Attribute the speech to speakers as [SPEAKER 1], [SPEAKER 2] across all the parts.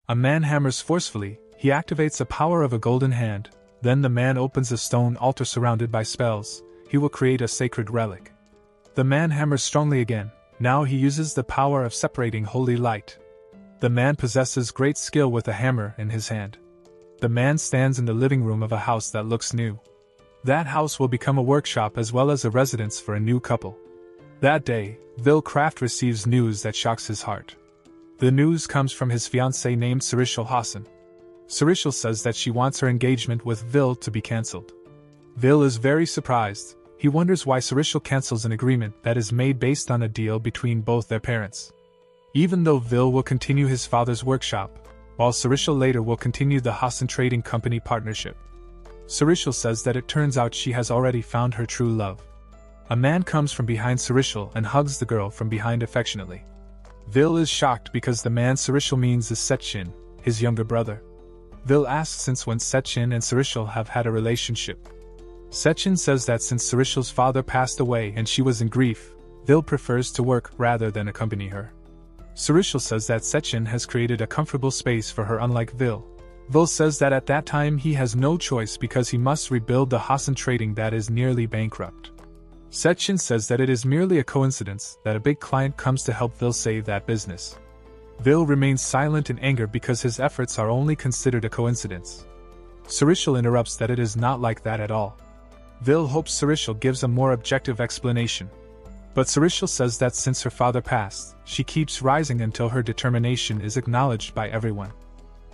[SPEAKER 1] A man hammers forcefully, he activates the power of a golden hand, then the man opens a stone altar surrounded by spells, he will create a sacred relic. The man hammers strongly again, now he uses the power of separating holy light. The man possesses great skill with a hammer in his hand. The man stands in the living room of a house that looks new. That house will become a workshop as well as a residence for a new couple. That day, Vil Craft receives news that shocks his heart. The news comes from his fiancée named Sarishal Hassan. Sarishal says that she wants her engagement with Vil to be cancelled. Vil is very surprised. He wonders why Sarishal cancels an agreement that is made based on a deal between both their parents. Even though Vil will continue his father's workshop, while Sarishal later will continue the Hassan Trading Company partnership. Sarishal says that it turns out she has already found her true love. A man comes from behind Sarishal and hugs the girl from behind affectionately. Vil is shocked because the man Sarishal means is Sechin, his younger brother. Vil asks since when Sechin and Sarishal have had a relationship. Sechin says that since Sarishal's father passed away and she was in grief, Vil prefers to work rather than accompany her. Sarishal says that Sechin has created a comfortable space for her unlike Vil. Vil says that at that time he has no choice because he must rebuild the Hassan Trading that is nearly bankrupt. Sechin says that it is merely a coincidence that a big client comes to help Vil save that business. Vil remains silent in anger because his efforts are only considered a coincidence. Sarishal interrupts that it is not like that at all. Vil hopes Sarishal gives a more objective explanation. But Sarishal says that since her father passed, she keeps rising until her determination is acknowledged by everyone.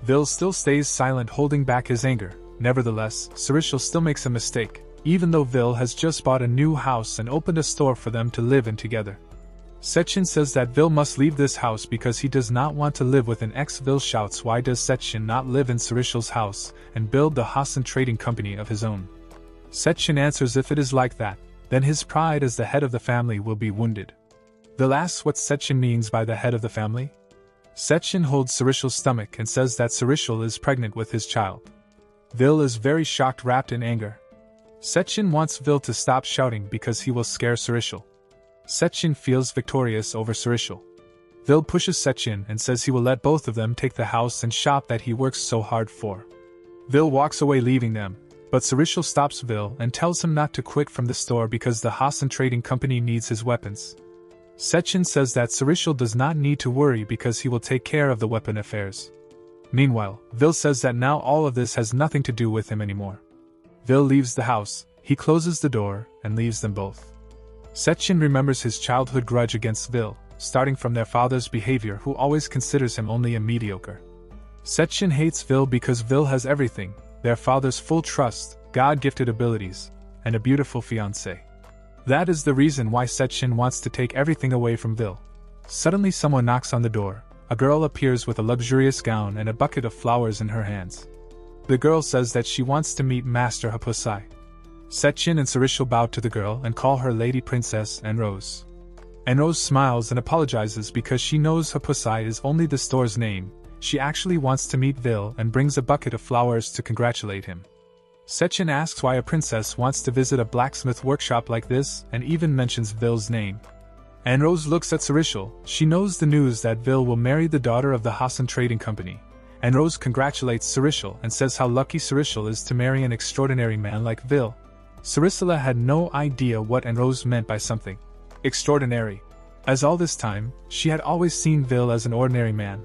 [SPEAKER 1] Vil still stays silent, holding back his anger. Nevertheless, Sarishal still makes a mistake, even though Vil has just bought a new house and opened a store for them to live in together. Sechin says that Vil must leave this house because he does not want to live with an ex. Vil shouts, why does Sechin not live in Sarishal's house and build the Hassan Trading Company of his own? Sechin answers if it is like that, then his pride as the head of the family will be wounded. Vil asks what Sechin means by the head of the family. Sechin holds Sarishal's stomach and says that Sarishal is pregnant with his child. Vil is very shocked, wrapped in anger. Sechin wants Vil to stop shouting because he will scare Sarishal. Sechin feels victorious over Sarishal. Vil pushes Sechin and says he will let both of them take the house and shop that he works so hard for. Vil walks away leaving them, but Sarishal stops Vil and tells him not to quit from the store because the Hassan Trading Company needs his weapons. Sechin says that Sarishal does not need to worry because he will take care of the weapon affairs. Meanwhile, Vil says that now all of this has nothing to do with him anymore. Vil leaves the house, he closes the door, and leaves them both. Sechin remembers his childhood grudge against Vil, starting from their father's behavior, who always considers him only a mediocre. Sechin hates Vil because Vil has everything: their father's full trust, God-gifted abilities, and a beautiful fiancée. That is the reason why Sechin wants to take everything away from Vil. Suddenly someone knocks on the door. A girl appears with a luxurious gown and a bucket of flowers in her hands. The girl says that she wants to meet Master Hapusai. Sechin and Sarishal bow to the girl and call her Lady Princess Anrose. Anrose smiles and apologizes because she knows Hapusai is only the store's name. She actually wants to meet Vil and brings a bucket of flowers to congratulate him. Sechin asks why a princess wants to visit a blacksmith workshop like this and even mentions Vil's name. Anrose looks at Sarishal. She knows the news that Vil will marry the daughter of the Hassan Trading Company. Anrose congratulates Sarishal and says how lucky Sarishal is to marry an extraordinary man like Vil. Sarishal had no idea what Anrose meant by something extraordinary, as all this time, she had always seen Vil as an ordinary man.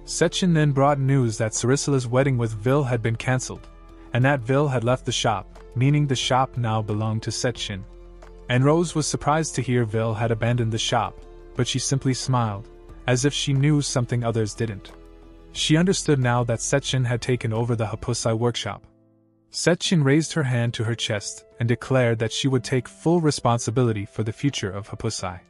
[SPEAKER 1] Sechin then brought news that Sarishala's wedding with Vil had been cancelled, and that Vil had left the shop, meaning the shop now belonged to Sechin. Anrose was surprised to hear Vil had abandoned the shop, but she simply smiled, as if she knew something others didn't. She understood now that Sechin had taken over the Hapusai workshop. Sechin raised her hand to her chest and declared that she would take full responsibility for the future of Hapusai.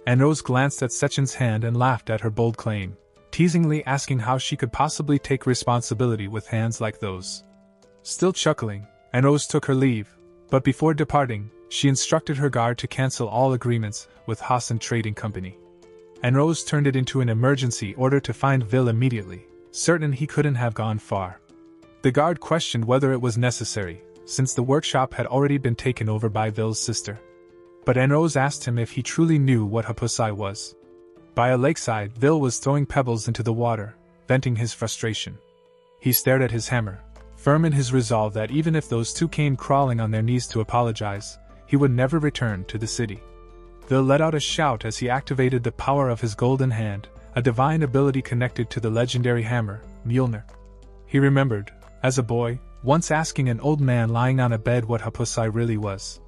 [SPEAKER 1] Anrose glanced at Sechin's hand and laughed at her bold claim, teasingly asking how she could possibly take responsibility with hands like those. Still chuckling, Anrose took her leave, but before departing, she instructed her guard to cancel all agreements with Hassan Trading Company. Anrose turned it into an emergency order to find Vil immediately, certain he couldn't have gone far. The guard questioned whether it was necessary, since the workshop had already been taken over by Vil's sister. But Anrose asked him if he truly knew what Hapusai was. By a lakeside, Vil was throwing pebbles into the water, venting his frustration. He stared at his hammer, firm in his resolve that even if those two came crawling on their knees to apologize, he would never return to the city. Vil let out a shout as he activated the power of his golden hand, a divine ability connected to the legendary hammer, Mjolnir. He remembered, as a boy, once asking an old man lying on a bed what hapusai really was.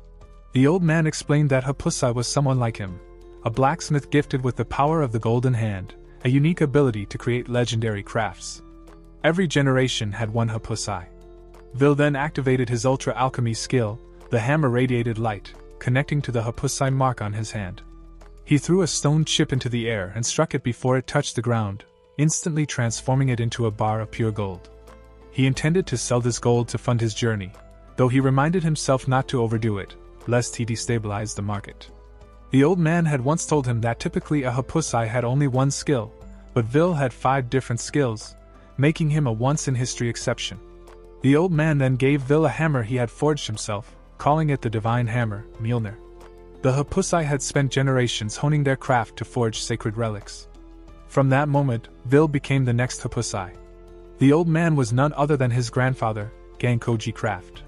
[SPEAKER 1] The old man explained that hapusai was someone like him, a blacksmith gifted with the power of the golden hand, a unique ability to create legendary crafts. Every generation had one hapusai. Vil then activated his ultra alchemy skill. The hammer radiated light, connecting to the hapusai mark on his hand. He threw a stone chip into the air and struck it before it touched the ground, instantly transforming it into a bar of pure gold. He intended to sell this gold to fund his journey, though he reminded himself not to overdo it, lest he destabilize the market. The old man had once told him that typically a hapusai had only one skill, but Vil had 5 different skills, making him a once-in-history exception. The old man then gave Vil a hammer he had forged himself, calling it the divine hammer, Mjolnir. The hapusai had spent generations honing their craft to forge sacred relics. From that moment, Vil became the next hapusai. The old man was none other than his grandfather, Gankoji Craft.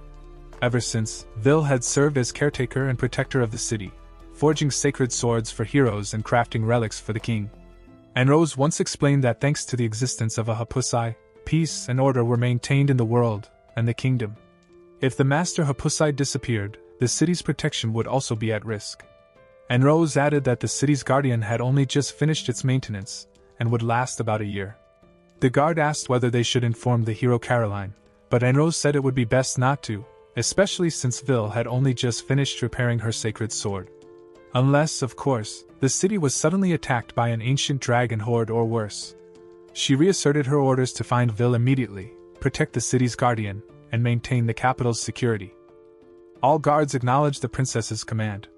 [SPEAKER 1] Ever since, Vil had served as caretaker and protector of the city, forging sacred swords for heroes and crafting relics for the king. And Rose once explained that thanks to the existence of a hapusai, peace and order were maintained in the world and the kingdom. If the master hapusai disappeared, the city's protection would also be at risk. And Rose added that the city's guardian had only just finished its maintenance, and would last about a year. The guard asked whether they should inform the hero Caroline, but Rose said it would be best not to, especially since Vil had only just finished repairing her sacred sword. Unless, of course, the city was suddenly attacked by an ancient dragon horde or worse. She reasserted her orders to find Vil immediately, protect the city's guardian, and maintain the capital's security. All guards acknowledged the princess's command.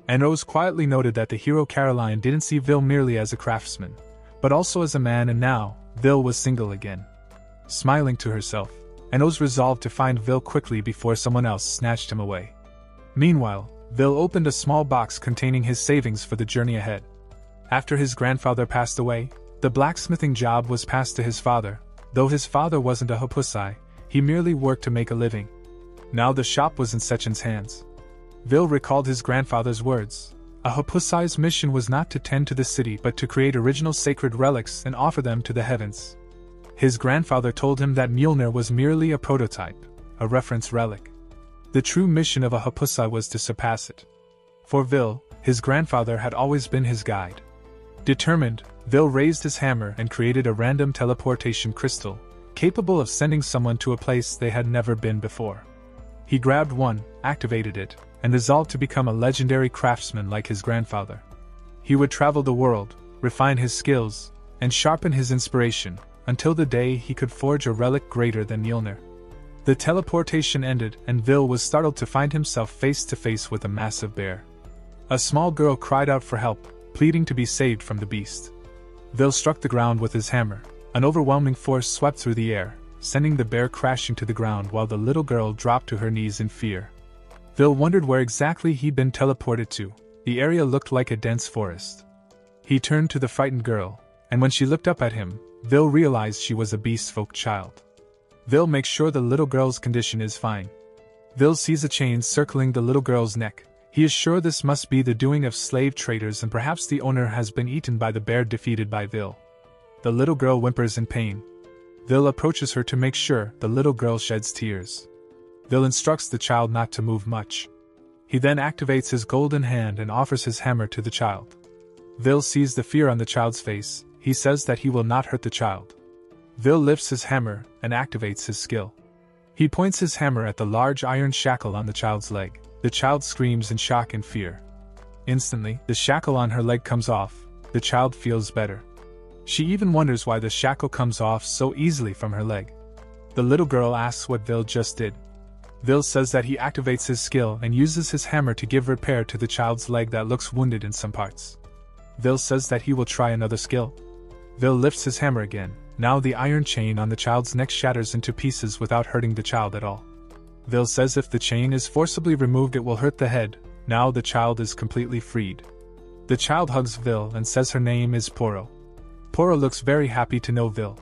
[SPEAKER 1] And Rose quietly noted that the hero Caroline didn't see Vil merely as a craftsman, but also as a man, and now, Vil was single again. Smiling to herself, Rose resolved to find Vil quickly before someone else snatched him away. Meanwhile, Vil opened a small box containing his savings for the journey ahead. After his grandfather passed away, the blacksmithing job was passed to his father. Though his father wasn't a hapusai, he merely worked to make a living. Now the shop was in Sechen's hands. Vil recalled his grandfather's words. A hapusai's mission was not to tend to the city but to create original sacred relics and offer them to the heavens. His grandfather told him that Mjolnir was merely a prototype, a reference relic. The true mission of a hapusai was to surpass it. For Vil, his grandfather had always been his guide. Determined, Vil raised his hammer and created a random teleportation crystal, capable of sending someone to a place they had never been before. He grabbed one, activated it, and resolved to become a legendary craftsman like his grandfather. He would travel the world, refine his skills, and sharpen his inspiration, until the day he could forge a relic greater than Mjolnir. The teleportation ended, and Vil was startled to find himself face to face with a massive bear. A small girl cried out for help, pleading to be saved from the beast. Vil struck the ground with his hammer. An overwhelming force swept through the air, sending the bear crashing to the ground while the little girl dropped to her knees in fear. Vil wondered where exactly he'd been teleported to. The area looked like a dense forest. He turned to the frightened girl, and when she looked up at him, Vil realized she was a beast-folk child. Vil makes sure the little girl's condition is fine. Vil sees a chain circling the little girl's neck. He is sure this must be the doing of slave traders, and perhaps the owner has been eaten by the bear defeated by Vil. The little girl whimpers in pain. Vil approaches her to make sure. The little girl sheds tears. Vil instructs the child not to move much. He then activates his golden hand and offers his hammer to the child. Vil sees the fear on the child's face. He says that he will not hurt the child. Vil lifts his hammer and activates his skill. He points his hammer at the large iron shackle on the child's leg. The child screams in shock and fear. Instantly, the shackle on her leg comes off. The child feels better. She even wonders why the shackle comes off so easily from her leg. The little girl asks what Vil just did. Vil says that he activates his skill and uses his hammer to give repair to the child's leg that looks wounded in some parts. Vil says that he will try another skill. Vil lifts his hammer again. Now the iron chain on the child's neck shatters into pieces without hurting the child at all. Vil says if the chain is forcibly removed it will hurt the head. Now the child is completely freed. The child hugs Vil and says her name is Poro. Poro looks very happy to know Vil.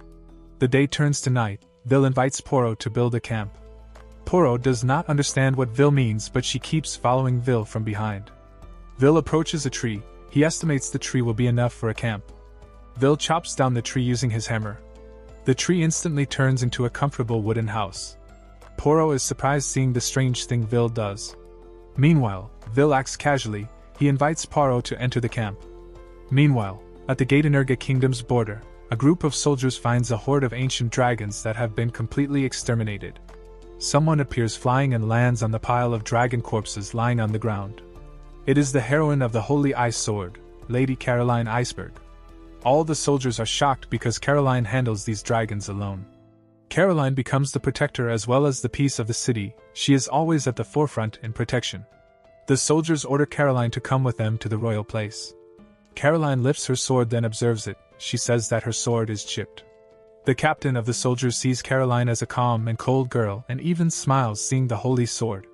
[SPEAKER 1] The day turns to night. Vil invites Poro to build a camp. Poro does not understand what Vil means, but she keeps following Vil from behind. Vil approaches a tree. He estimates the tree will be enough for a camp. Vil chops down the tree using his hammer. The tree instantly turns into a comfortable wooden house. Poro is surprised seeing the strange thing Vil does. Meanwhile, Vil acts casually. He invites Poro to enter the camp. Meanwhile, at the Gatenerga Kingdom's border, a group of soldiers finds a horde of ancient dragons that have been completely exterminated. Someone appears flying and lands on the pile of dragon corpses lying on the ground. It is the heroine of the Holy Ice Sword, Lady Caroline Iceberg. All the soldiers are shocked because Caroline handles these dragons alone. Caroline becomes the protector as well as the peace of the city. She is always at the forefront in protection. The soldiers order Caroline to come with them to the royal place. Caroline lifts her sword, then observes it. She says that her sword is chipped. The captain of the soldiers sees Caroline as a calm and cold girl and even smiles seeing the holy sword.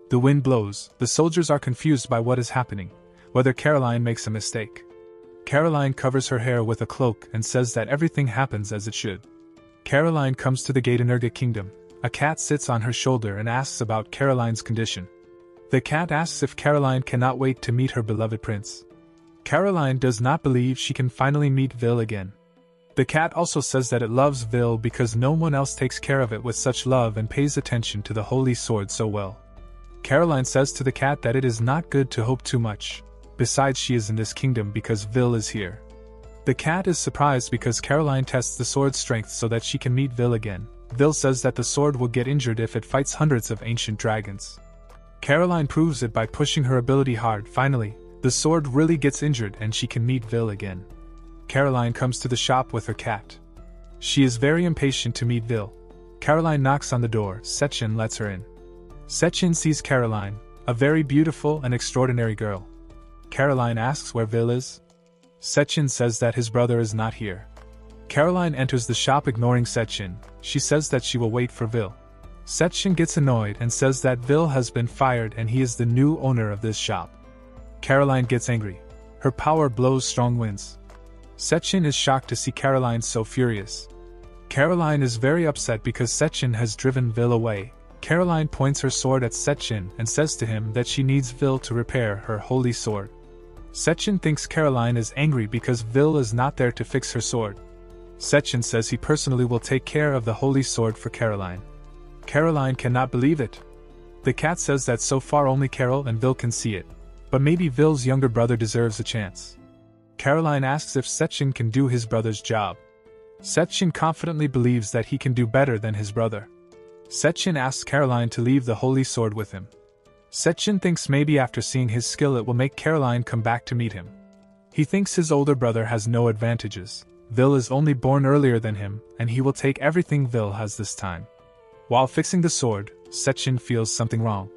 [SPEAKER 1] The wind blows. The soldiers are confused by what is happening, whether Caroline makes a mistake. Caroline covers her hair with a cloak and says that everything happens as it should. Caroline comes to the Gatenerga Kingdom. A cat sits on her shoulder and asks about Caroline's condition. The cat asks if Caroline cannot wait to meet her beloved prince. Caroline does not believe she can finally meet Vil again. The cat also says that it loves Vil because no one else takes care of it with such love and pays attention to the holy sword so well. Caroline says to the cat that it is not good to hope too much. Besides, she is in this kingdom because Vil is here. The cat is surprised because Caroline tests the sword's strength so that she can meet Vil again. Vil says that the sword will get injured if it fights hundreds of ancient dragons. Caroline proves it by pushing her ability hard. Finally, the sword really gets injured and she can meet Vil again. Caroline comes to the shop with her cat. She is very impatient to meet Vil. Caroline knocks on the door. Sechin lets her in. Sechin sees Caroline, a very beautiful and extraordinary girl. Caroline asks where Vil is. Sechin says that his brother is not here. Caroline enters the shop ignoring Sechin. She says that she will wait for Vil. Sechin gets annoyed and says that Vil has been fired and he is the new owner of this shop. Caroline gets angry. Her power blows strong winds. Sechin is shocked to see Caroline so furious. Caroline is very upset because Sechin has driven Vil away. Caroline points her sword at Sechin and says to him that she needs Vil to repair her holy sword. Sechin thinks Caroline is angry because Vil is not there to fix her sword. Sechin says he personally will take care of the holy sword for Caroline. Caroline cannot believe it. The cat says that so far only Carol and Vil can see it, but maybe Vil's younger brother deserves a chance. Caroline asks if Sechin can do his brother's job. Sechin confidently believes that he can do better than his brother. Sechin asks Caroline to leave the holy sword with him. Sechin thinks maybe after seeing his skill it will make Caroline come back to meet him. He thinks his older brother has no advantages. Vil is only born earlier than him, and he will take everything Vil has this time. While fixing the sword, Sechin feels something wrong.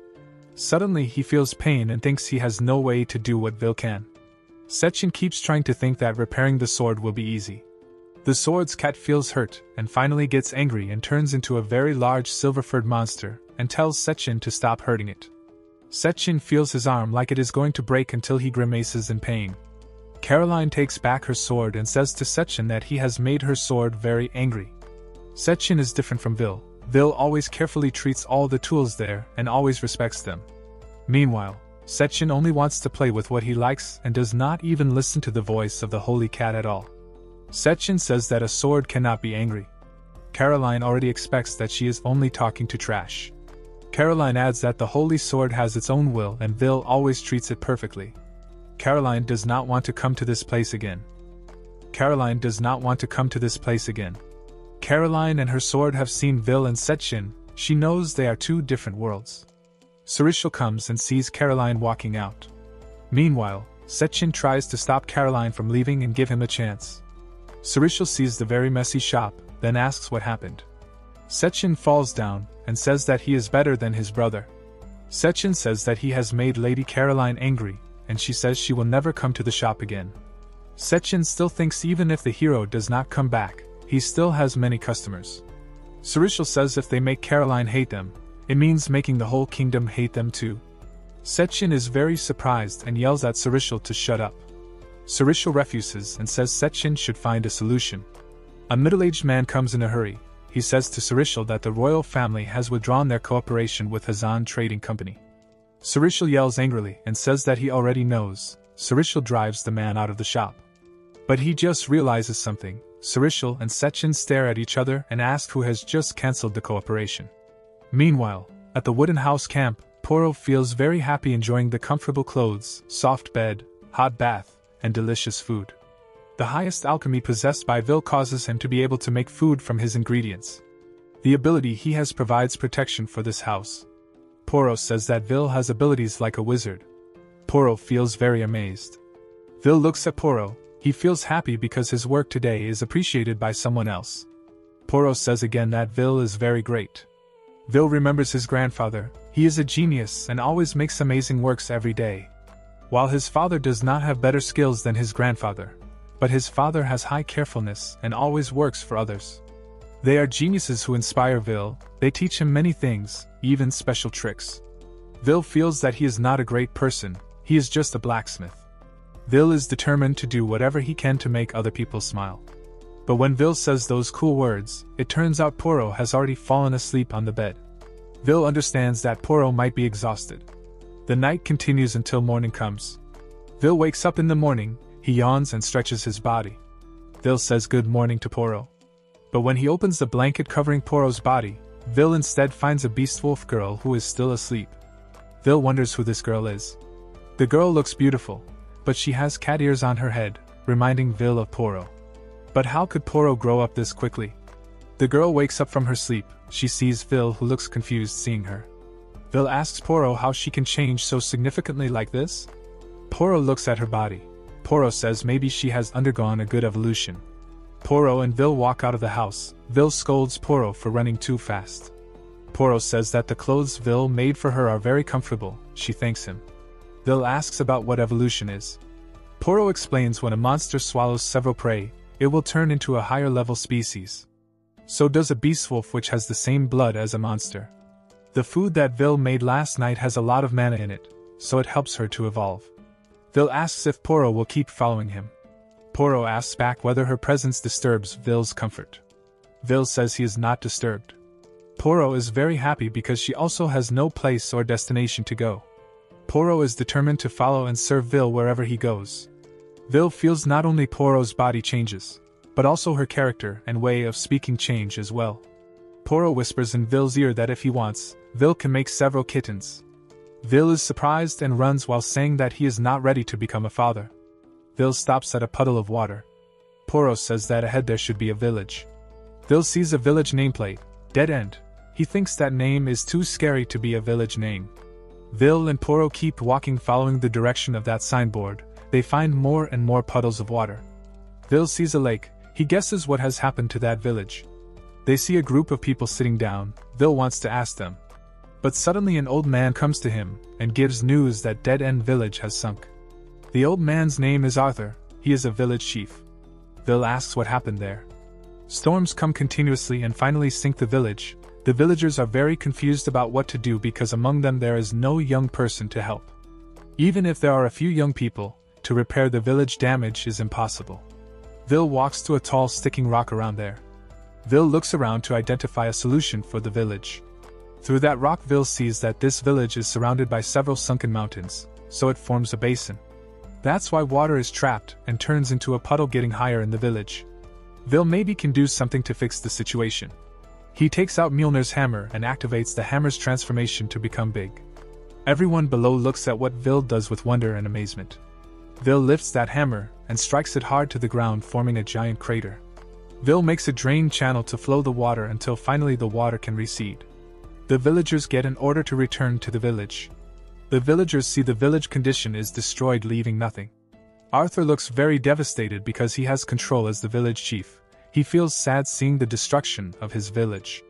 [SPEAKER 1] Suddenly he feels pain and thinks he has no way to do what Vil can. Sechin keeps trying to think that repairing the sword will be easy. The sword's cat feels hurt and finally gets angry and turns into a very large silver-furred monster and tells Sechin to stop hurting it. Sechin feels his arm like it is going to break until he grimaces in pain. Caroline takes back her sword and says to Sechin that he has made her sword very angry. Sechin is different from Vil. Vil always carefully treats all the tools there and always respects them. Meanwhile, Sechin only wants to play with what he likes and does not even listen to the voice of the holy cat at all. Sechin says that a sword cannot be angry. Caroline already expects that she is only talking to trash. Caroline adds that the holy sword has its own will and Vil always treats it perfectly. Caroline does not want to come to this place again. Caroline does not want to come to this place again. Caroline and her sword have seen Vil and Sechin. She knows they are two different worlds. Sarishal comes and sees Caroline walking out. Meanwhile, Sechin tries to stop Caroline from leaving and give him a chance. Sarishal sees the very messy shop, then asks what happened. Sechin falls down and says that he is better than his brother. Sechin says that he has made Lady Caroline angry, and she says she will never come to the shop again. Sechin still thinks even if the hero does not come back, he still has many customers. Sarishal says if they make Caroline hate them, it means making the whole kingdom hate them too. Sechin is very surprised and yells at Sarishal to shut up. Sarishal refuses and says Sechin should find a solution. A middle-aged man comes in a hurry. He says to Sarishal that the royal family has withdrawn their cooperation with Hazan Trading Company. Sarishal yells angrily and says that he already knows. Sarishal drives the man out of the shop. But he just realizes something. Sarishal and Sechin stare at each other and ask who has just cancelled the cooperation. Meanwhile, at the wooden house camp, Poro feels very happy enjoying the comfortable clothes, soft bed, hot bath, and delicious food. The highest alchemy possessed by Vil causes him to be able to make food from his ingredients. The ability he has provides protection for this house. Poro says that Vil has abilities like a wizard. Poro feels very amazed. Vil looks at Poro. He feels happy because his work today is appreciated by someone else. Poro says again that Vil is very great. Vil remembers his grandfather. He is a genius and always makes amazing works every day. While his father does not have better skills than his grandfather, but his father has high carefulness and always works for others. They are geniuses who inspire Vil. They teach him many things, even special tricks. Vil feels that he is not a great person, he is just a blacksmith. Vil is determined to do whatever he can to make other people smile. But when Vil says those cool words, it turns out Poro has already fallen asleep on the bed. Vil understands that Poro might be exhausted. The night continues until morning comes. Vil wakes up in the morning, he yawns and stretches his body. Vil says good morning to Poro. But when he opens the blanket covering Poro's body, Vil instead finds a beast wolf girl who is still asleep. Vil wonders who this girl is. The girl looks beautiful, but she has cat ears on her head, reminding Vil of Poro. But how could Poro grow up this quickly? The girl wakes up from her sleep. She sees Vil, who looks confused seeing her. Vil asks Poro how she can change so significantly like this. Poro looks at her body. Poro says maybe she has undergone a good evolution. Poro and Vil walk out of the house. Vil scolds Poro for running too fast. Poro says that the clothes Vil made for her are very comfortable. She thanks him. Vil asks about what evolution is. Poro explains when a monster swallows several prey, it will turn into a higher level species. So does a beast wolf which has the same blood as a monster. The food that Vil made last night has a lot of mana in it, so it helps her to evolve. Vil asks if Poro will keep following him. Poro asks back whether her presence disturbs Vil's comfort. Vil says he is not disturbed. Poro is very happy because she also has no place or destination to go. Poro is determined to follow and serve Vil wherever he goes. Vil feels not only Poro's body changes, but also her character and way of speaking change as well. Poro whispers in Vil's ear that if he wants, Vil can make several kittens. Vil is surprised and runs while saying that he is not ready to become a father. Vil stops at a puddle of water. Poro says that ahead there should be a village. Vil sees a village nameplate, Dead End. He thinks that name is too scary to be a village name. Vil and Poro keep walking following the direction of that signboard. They find more and more puddles of water. Vil sees a lake. He guesses what has happened to that village. They see a group of people sitting down. Vil wants to ask them. But suddenly an old man comes to him and gives news that Dead End Village has sunk. The old man's name is Arthur. He is a village chief. Vil asks what happened there. Storms come continuously and finally sink the village. The villagers are very confused about what to do because among them there is no young person to help. Even if there are a few young people, to repair the village damage is impossible. Vil walks to a tall sticking rock around there. Vil looks around to identify a solution for the village. Through that rock Vil sees that this village is surrounded by several sunken mountains, so it forms a basin. That's why water is trapped and turns into a puddle getting higher in the village. Vil maybe can do something to fix the situation. He takes out Mjolnir's hammer and activates the hammer's transformation to become big. Everyone below looks at what Vil does with wonder and amazement. Vil lifts that hammer and strikes it hard to the ground, forming a giant crater. Vil makes a drain channel to flow the water until finally the water can recede. The villagers get an order to return to the village. The villagers see the village condition is destroyed, leaving nothing. Arthur looks very devastated because he has control as the village chief. He feels sad seeing the destruction of his village.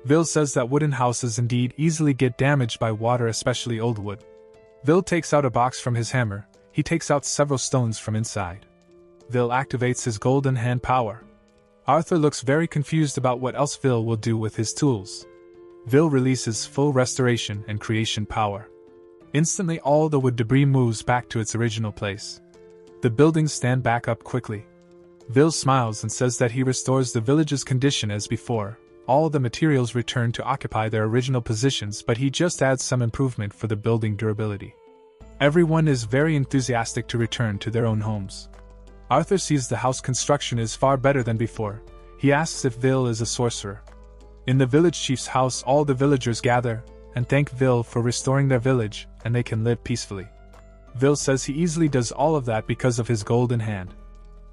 [SPEAKER 1] Vil says that wooden houses indeed easily get damaged by water, especially old wood. Vil takes out a box from his hammer. He takes out several stones from inside. Vil activates his golden hand power. Arthur looks very confused about what else Vil will do with his tools. Vil releases full restoration and creation power. Instantly all the wood debris moves back to its original place. The buildings stand back up quickly. Vil smiles and says that he restores the village's condition as before. All the materials return to occupy their original positions, but he just adds some improvement for the building durability. Everyone is very enthusiastic to return to their own homes. Arthur sees the house construction is far better than before. He asks if Vil is a sorcerer. In the village chief's house, all the villagers gather and thank Vil for restoring their village, and they can live peacefully. Vil says he easily does all of that because of his golden hand.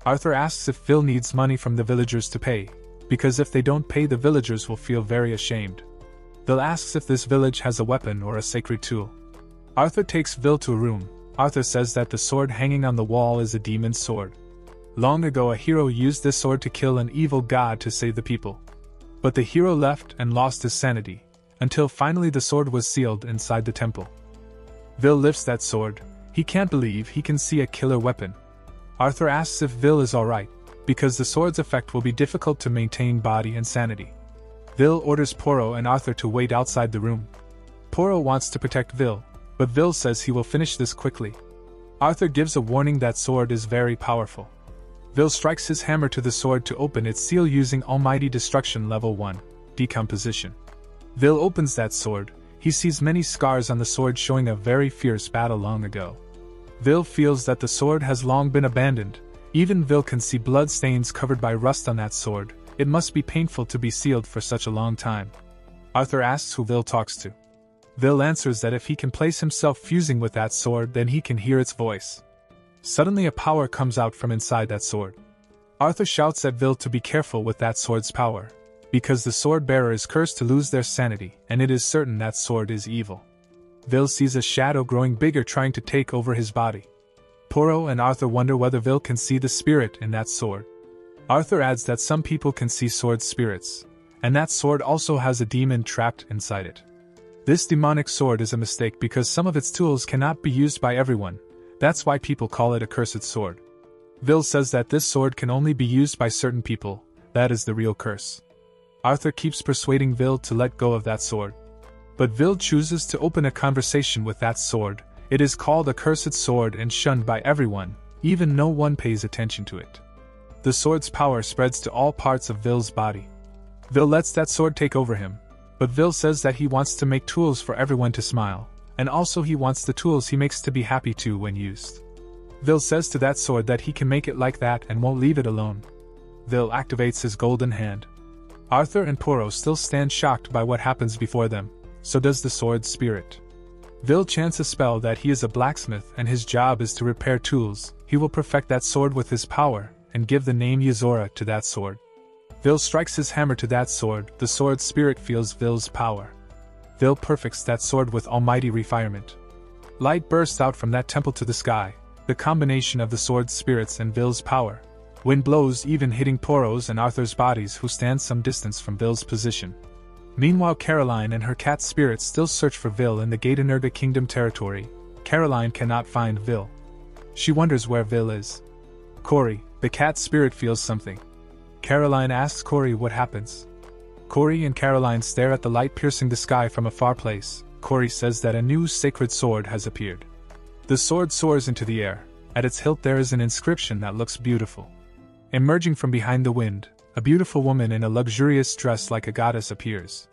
[SPEAKER 1] Arthur asks if Vil needs money from the villagers to pay, because if they don't pay, the villagers will feel very ashamed. Vil asks if this village has a weapon or a sacred tool. Arthur takes Vil to a room. Arthur says that the sword hanging on the wall is a demon's sword. Long ago, a hero used this sword to kill an evil god to save the people. But the hero left and lost his sanity, until finally the sword was sealed inside the temple. Vil lifts that sword. He can't believe he can see a killer weapon. Arthur asks if Vil is alright, because the sword's effect will be difficult to maintain body and sanity. Vil orders Poro and Arthur to wait outside the room. Poro wants to protect Vil, but Vil says he will finish this quickly. Arthur gives a warning that sword is very powerful. Vil strikes his hammer to the sword to open its seal using Almighty Destruction Level 1, Decomposition. Vil opens that sword. He sees many scars on the sword showing a very fierce battle long ago. Vil feels that the sword has long been abandoned. Even Vil can see blood stains covered by rust on that sword. It must be painful to be sealed for such a long time. Arthur asks who Vil talks to. Vil answers that if he can place himself fusing with that sword, then he can hear its voice. Suddenly a power comes out from inside that sword. Arthur shouts at Vil to be careful with that sword's power, because the sword bearer is cursed to lose their sanity, and it is certain that sword is evil. Vil sees a shadow growing bigger trying to take over his body. Poro and Arthur wonder whether Vil can see the spirit in that sword. Arthur adds that some people can see sword spirits, and that sword also has a demon trapped inside it. This demonic sword is a mistake because some of its tools cannot be used by everyone. That's why people call it a cursed sword. Vil says that this sword can only be used by certain people. That is the real curse. Arthur keeps persuading Vil to let go of that sword. But Vil chooses to open a conversation with that sword. It is called a cursed sword and shunned by everyone, even no one pays attention to it. The sword's power spreads to all parts of Vil's body. Vil lets that sword take over him, but Vil says that he wants to make tools for everyone to smile, and also he wants the tools he makes to be happy too when used. Vil says to that sword that he can make it like that and won't leave it alone. Vil activates his golden hand. Arthur and Poro still stand shocked by what happens before them, so does the sword's spirit. Vil chants a spell that he is a blacksmith and his job is to repair tools. He will perfect that sword with his power, and give the name Yuzora to that sword. Vil strikes his hammer to that sword. The sword's spirit feels Vil's power. Vil perfects that sword with almighty refinement. Light bursts out from that temple to the sky, the combination of the sword's spirits and Vil's power. Wind blows, even hitting Poro's and Arthur's bodies, who stand some distance from Vil's position. Meanwhile, Caroline and her cat spirit still search for Vil in the Gatenerga Kingdom territory. Caroline cannot find Vil. She wonders where Vil is. Cory, the cat spirit, feels something. Caroline asks Cory what happens. Cory and Caroline stare at the light piercing the sky from a far place. Cory says that a new sacred sword has appeared. The sword soars into the air. At its hilt there is an inscription that looks beautiful. Emerging from behind the wind, a beautiful woman in a luxurious dress like a goddess appears.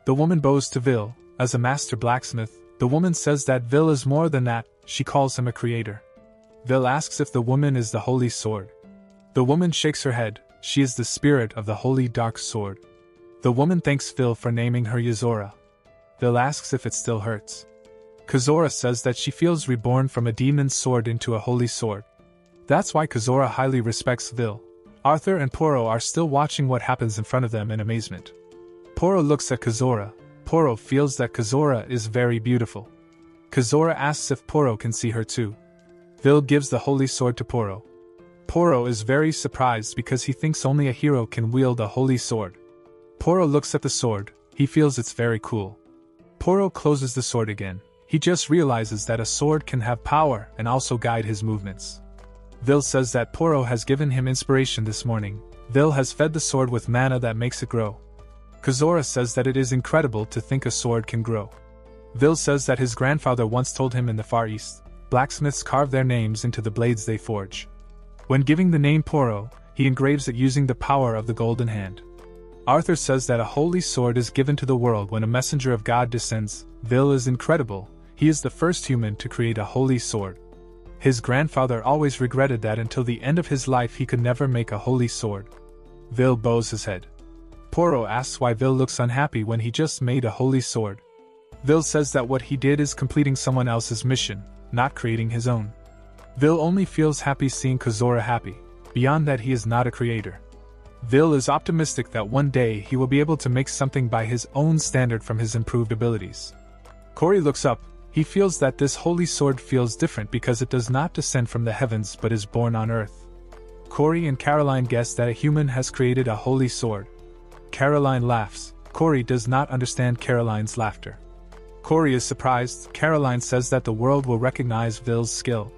[SPEAKER 1] The woman bows to Vil. As a master blacksmith, the woman says that Vil is more than that. She calls him a creator. Vil asks if the woman is the holy sword. The woman shakes her head. She is the spirit of the holy dark sword. The woman thanks Vil for naming her Yuzora. Vil asks if it still hurts. Kazora says that she feels reborn from a demon's sword into a holy sword. That's why Kazora highly respects Vil. Arthur and Poro are still watching what happens in front of them in amazement. Poro looks at Kazora. Poro feels that Kazora is very beautiful. Kazora asks if Poro can see her too. Vil gives the holy sword to Poro. Poro is very surprised because he thinks only a hero can wield a holy sword. Poro looks at the sword. He feels it's very cool. Poro closes the sword again. He just realizes that a sword can have power and also guide his movements. Vil says that Poro has given him inspiration this morning. Vil has fed the sword with mana that makes it grow. Kazora says that it is incredible to think a sword can grow. Vil says that his grandfather once told him in the Far East, blacksmiths carve their names into the blades they forge. When giving the name Poro, he engraves it using the power of the golden hand. Arthur says that a holy sword is given to the world when a messenger of God descends. Vil is incredible, he is the first human to create a holy sword. His grandfather always regretted that until the end of his life he could never make a holy sword. Vil bows his head. Poro asks why Vil looks unhappy when he just made a holy sword. Vil says that what he did is completing someone else's mission, not creating his own. Vil only feels happy seeing Kazora happy, beyond that he is not a creator. Vil is optimistic that one day he will be able to make something by his own standard from his improved abilities. Cory looks up, he feels that this holy sword feels different because it does not descend from the heavens but is born on earth. Cory and Caroline guess that a human has created a holy sword. Caroline laughs. Cory does not understand Caroline's laughter. Cory is surprised. Caroline says that the world will recognize Vil's skill.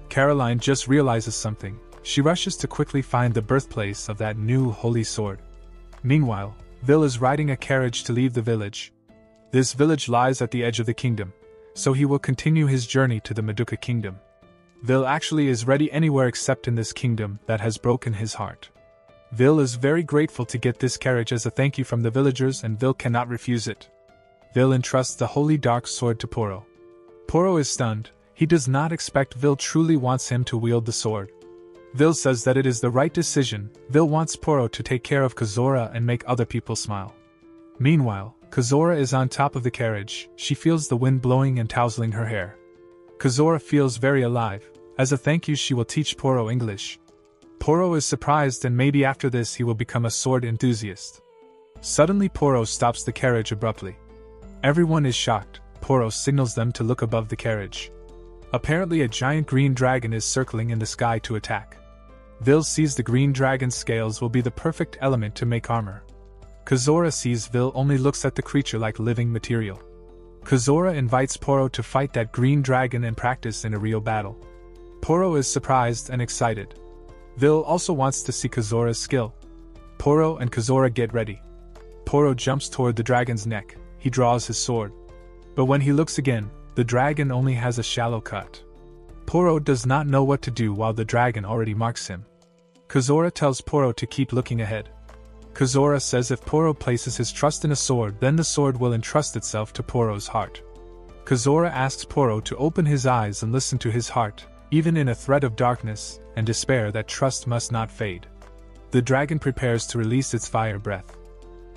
[SPEAKER 1] Caroline just realizes something. She rushes to quickly find the birthplace of that new holy sword. Meanwhile, Vil is riding a carriage to leave the village. This village lies at the edge of the kingdom, so he will continue his journey to the Madoka kingdom. Vil actually is ready anywhere except in this kingdom that has broken his heart. Vil is very grateful to get this carriage as a thank you from the villagers, and Vil cannot refuse it. Vil entrusts the holy dark sword to Poro. Poro is stunned. He does not expect Vil truly wants him to wield the sword. Vil says that it is the right decision. Vil wants Poro to take care of Kazora and make other people smile. Meanwhile, Kazora is on top of the carriage. She feels the wind blowing and tousling her hair. Kazora feels very alive. As a thank you she will teach Poro English. Poro is surprised, and maybe after this he will become a sword enthusiast. Suddenly Poro stops the carriage abruptly. Everyone is shocked. Poro signals them to look above the carriage. Apparently a giant green dragon is circling in the sky to attack. Vil sees the green dragon's scales will be the perfect element to make armor. Kazora sees Vil only looks at the creature like living material. Kazora invites Poro to fight that green dragon and practice in a real battle. Poro is surprised and excited. Vil also wants to see Kazora's skill. Poro and Kazora get ready. Poro jumps toward the dragon's neck. He draws his sword. But when he looks again, the dragon only has a shallow cut. Poro does not know what to do while the dragon already marks him. Kazora tells Poro to keep looking ahead. Kazora says if Poro places his trust in a sword, then the sword will entrust itself to Poro's heart. Kazora asks Poro to open his eyes and listen to his heart, even in a threat of darkness and despair that trust must not fade. The dragon prepares to release its fire breath.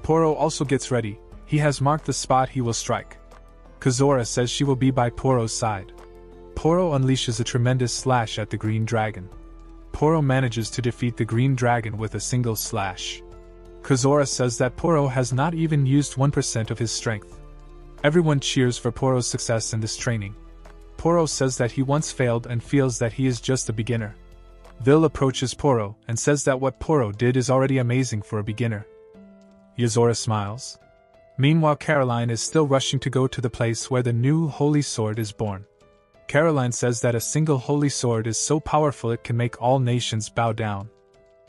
[SPEAKER 1] Poro also gets ready. He has marked the spot he will strike. Kazora says she will be by Poro's side. Poro unleashes a tremendous slash at the green dragon. Poro manages to defeat the green dragon with a single slash. Kazora says that Poro has not even used 1% of his strength. Everyone cheers for Poro's success in this training. Poro says that he once failed and feels that he is just a beginner. Vil approaches Poro and says that what Poro did is already amazing for a beginner. Yozora smiles. Meanwhile, Caroline is still rushing to go to the place where the new holy sword is born. Caroline says that a single holy sword is so powerful it can make all nations bow down.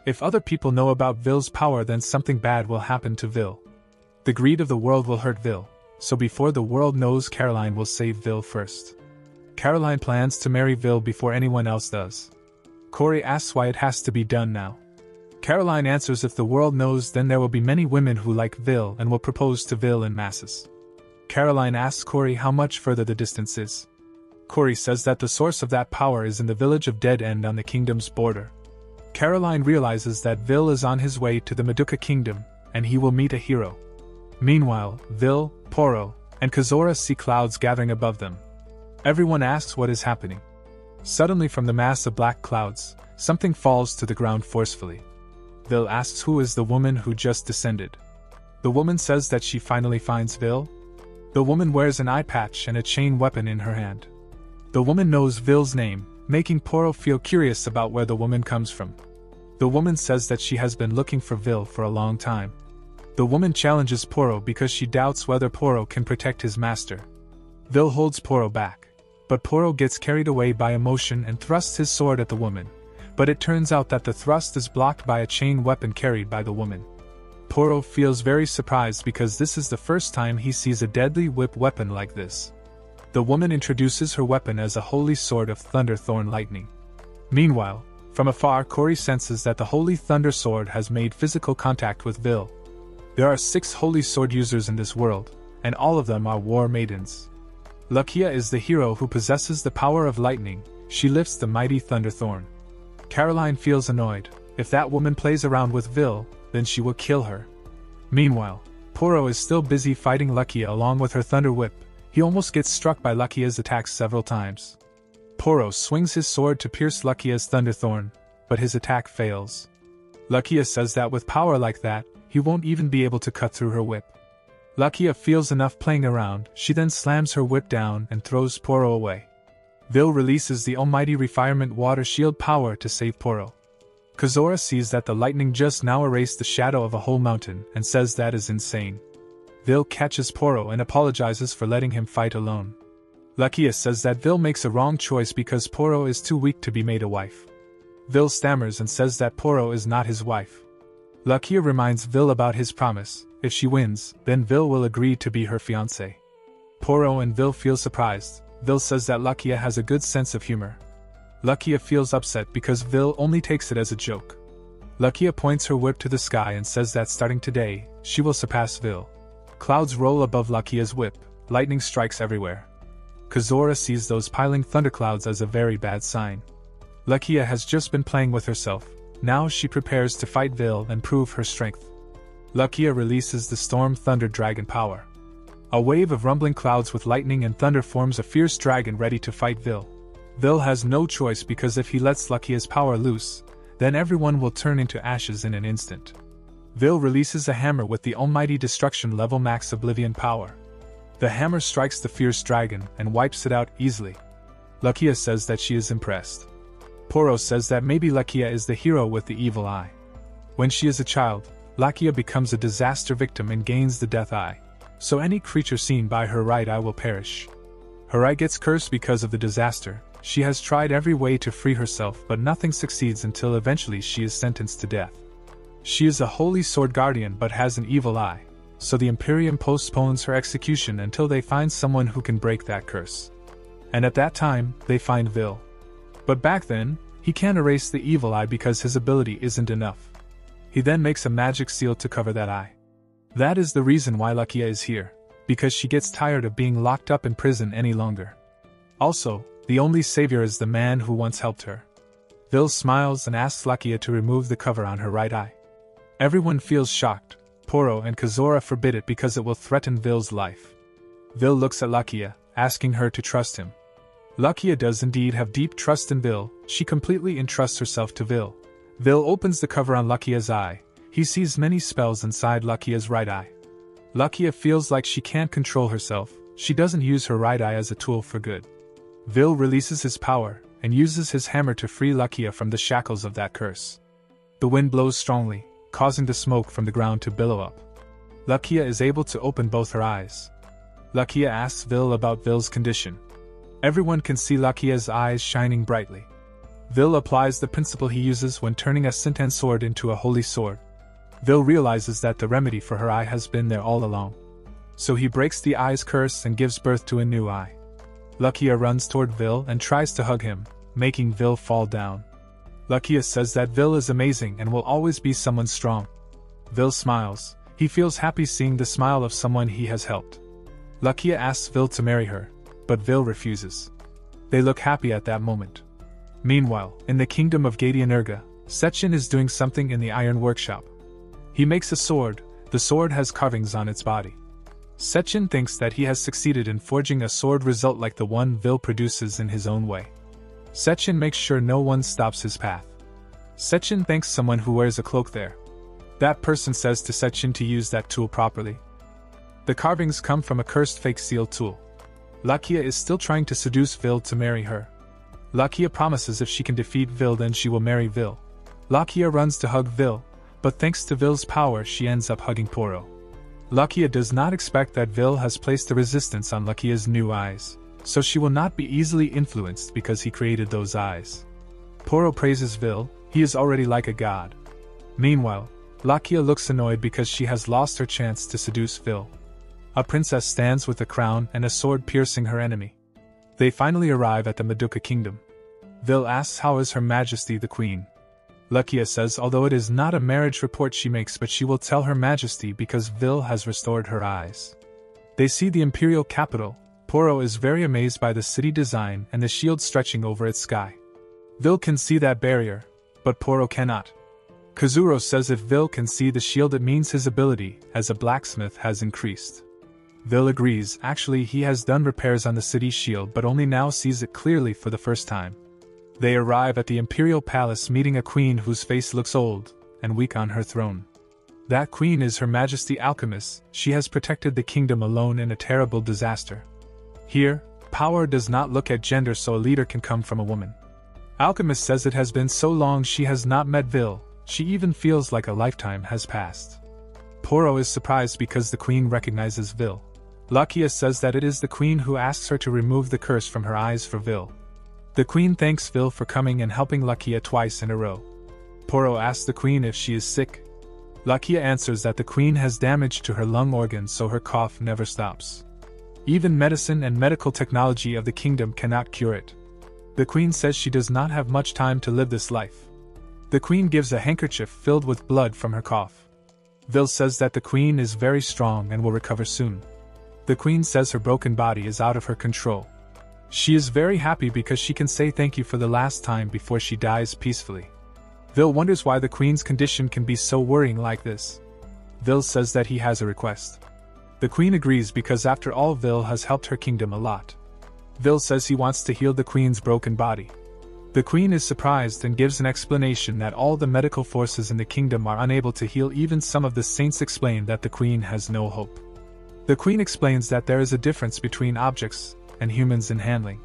[SPEAKER 1] If other people know about Vil's power, then something bad will happen to Vil. The greed of the world will hurt Vil, so before the world knows, Caroline will save Vil first. Caroline plans to marry Vil before anyone else does. Cory asks why it has to be done now. Caroline answers if the world knows, then there will be many women who like Vil and will propose to Vil in masses. Caroline asks Cory how much further the distance is. Cory says that the source of that power is in the village of Dead End on the kingdom's border. Caroline realizes that Vil is on his way to the Madoka kingdom, and he will meet a hero. Meanwhile, Vil, Poro, and Kazora see clouds gathering above them. Everyone asks what is happening. Suddenly from the mass of black clouds, something falls to the ground forcefully. Vil asks who is the woman who just descended. The woman says that she finally finds Vil. The woman wears an eye patch and a chain weapon in her hand. The woman knows Vil's name, making Poro feel curious about where the woman comes from. The woman says that she has been looking for Vil for a long time. The woman challenges Poro because she doubts whether Poro can protect his master. Vil holds Poro back, but Poro gets carried away by emotion and thrusts his sword at the woman, but it turns out that the thrust is blocked by a chain weapon carried by the woman. Poro feels very surprised because this is the first time he sees a deadly whip weapon like this. The woman introduces her weapon as a holy sword of thunder thorn lightning. Meanwhile, From afar, Cory senses that the Holy Thunder Sword has made physical contact with Vil. There are 6 Holy Sword users in this world, and all of them are war maidens. Lakia is the hero who possesses the power of lightning. She lifts the mighty Thunder Thorn. Caroline feels annoyed. If that woman plays around with Vil, then she will kill her. Meanwhile, Poro is still busy fighting Lakia along with her Thunder Whip. He almost gets struck by Lakia's attacks several times. Poro swings his sword to pierce Lakia's Thunder Thorn, but his attack fails. Lakia says that with power like that, he won't even be able to cut through her whip. Lakia feels enough playing around. She then slams her whip down and throws Poro away. Vil releases the almighty Refirement Water Shield power to save Poro. Kazora sees that the lightning just now erased the shadow of a whole mountain and says that is insane. Vil catches Poro and apologizes for letting him fight alone. Lakia says that Vil makes a wrong choice because Poro is too weak to be made a wife. Vil stammers and says that Poro is not his wife. Lakia reminds Vil about his promise. If she wins, then Vil will agree to be her fiancé. Poro and Vil feel surprised. Vil says that Lakia has a good sense of humor. Lakia feels upset because Vil only takes it as a joke. Lakia points her whip to the sky and says that starting today, she will surpass Vil. Clouds roll above Lakia's whip. Lightning strikes everywhere. Kazora sees those piling thunderclouds as a very bad sign. Lakia has just been playing with herself. Now she prepares to fight Vil and prove her strength. Lakia releases the Storm Thunder Dragon power. A wave of rumbling clouds with lightning and thunder forms a fierce dragon ready to fight Vil. Vil has no choice because if he lets Lakia's power loose, then everyone will turn into ashes in an instant. Vil releases a hammer with the almighty destruction level max oblivion power. The hammer strikes the fierce dragon and wipes it out easily. Lakia says that she is impressed. Poro says that maybe Lakia is the hero with the evil eye. When she is a child, Lakia becomes a disaster victim and gains the death eye. So any creature seen by her right eye will perish. Her eye gets cursed because of the disaster. She has tried every way to free herself, but nothing succeeds until eventually she is sentenced to death. She is a holy sword guardian but has an evil eye, so the Imperium postpones her execution until they find someone who can break that curse. And at that time, they find Vil. But back then, he can't erase the evil eye because his ability isn't enough. He then makes a magic seal to cover that eye. That is the reason why Lakia is here, because she gets tired of being locked up in prison any longer. Also, the only savior is the man who once helped her. Vil smiles and asks Lakia to remove the cover on her right eye. Everyone feels shocked. Poro and Kazora forbid it because it will threaten Vil's life. Vil looks at Lakia, asking her to trust him. Lakia does indeed have deep trust in Vil. She completely entrusts herself to Vil. Vil opens the cover on Lakia's eye. He sees many spells inside Lakia's right eye. Lakia feels like she can't control herself. She doesn't use her right eye as a tool for good. Vil releases his power and uses his hammer to free Lakia from the shackles of that curse. The wind blows strongly, causing the smoke from the ground to billow up. Lakia is able to open both her eyes. Lakia asks Vil about Vil's condition. Everyone can see Lakia's eyes shining brightly. Vil applies the principle he uses when turning a Sintan sword into a holy sword. Vil realizes that the remedy for her eye has been there all along. So he breaks the eye's curse and gives birth to a new eye. Lakia runs toward Vil and tries to hug him, making Vil fall down. Lakia says that Vil is amazing and will always be someone strong. Vil smiles. He feels happy seeing the smile of someone he has helped. Lakia asks Vil to marry her, but Vil refuses. They look happy at that moment. Meanwhile, in the kingdom of Gadianerga, Sechin is doing something in the iron workshop. He makes a sword. The sword has carvings on its body. Sechin thinks that he has succeeded in forging a sword result like the one Vil produces in his own way. Sechin makes sure no one stops his path. Sechin thanks someone who wears a cloak there. That person says to Sechin to use that tool properly. The carvings come from a cursed fake seal tool. Lakia is still trying to seduce Vil to marry her. Lakia promises if she can defeat Vil then she will marry Vil. Lakia runs to hug Vil, but thanks to Vil's power she ends up hugging Poro. Lakia does not expect that Vil has placed a resistance on Lakia's new eyes, so she will not be easily influenced because he created those eyes. Poro praises Vil. He is already like a god. Meanwhile, Lakia looks annoyed because she has lost her chance to seduce Vil. A princess stands with a crown and a sword piercing her enemy. They finally arrive at the Madoka kingdom. Vil asks how is Her Majesty the Queen. Lakia says although it is not a marriage report she makes but she will tell Her Majesty because Vil has restored her eyes. They see the imperial capital. Poro is very amazed by the city design and the shield stretching over its sky. Vil can see that barrier, but Poro cannot. Kazuro says if Vil can see the shield it means his ability as a blacksmith has increased. Vil agrees, actually he has done repairs on the city's shield but only now sees it clearly for the first time. They arrive at the imperial palace meeting a queen whose face looks old and weak on her throne. That queen is Her Majesty Alchemist. She has protected the kingdom alone in a terrible disaster. Here, power does not look at gender so a leader can come from a woman. Alchemist says it has been so long she has not met Vil, she even feels like a lifetime has passed. Poro is surprised because the queen recognizes Vil. Lakia says that it is the queen who asks her to remove the curse from her eyes for Vil. The queen thanks Vil for coming and helping Lakia twice in a row. Poro asks the queen if she is sick. Lakia answers that the queen has damage to her lung organs so her cough never stops. Even medicine and medical technology of the kingdom cannot cure it. The queen says she does not have much time to live this life. The queen gives a handkerchief filled with blood from her cough. Vil says that the queen is very strong and will recover soon. The queen says her broken body is out of her control. She is very happy because she can say thank you for the last time before she dies peacefully. Vil wonders why the queen's condition can be so worrying like this. Vil says that he has a request. The queen agrees because after all Vil has helped her kingdom a lot. Vil says he wants to heal the queen's broken body. The queen is surprised and gives an explanation that all the medical forces in the kingdom are unable to heal. Even some of the saints explain that the queen has no hope. The queen explains that there is a difference between objects and humans in handling.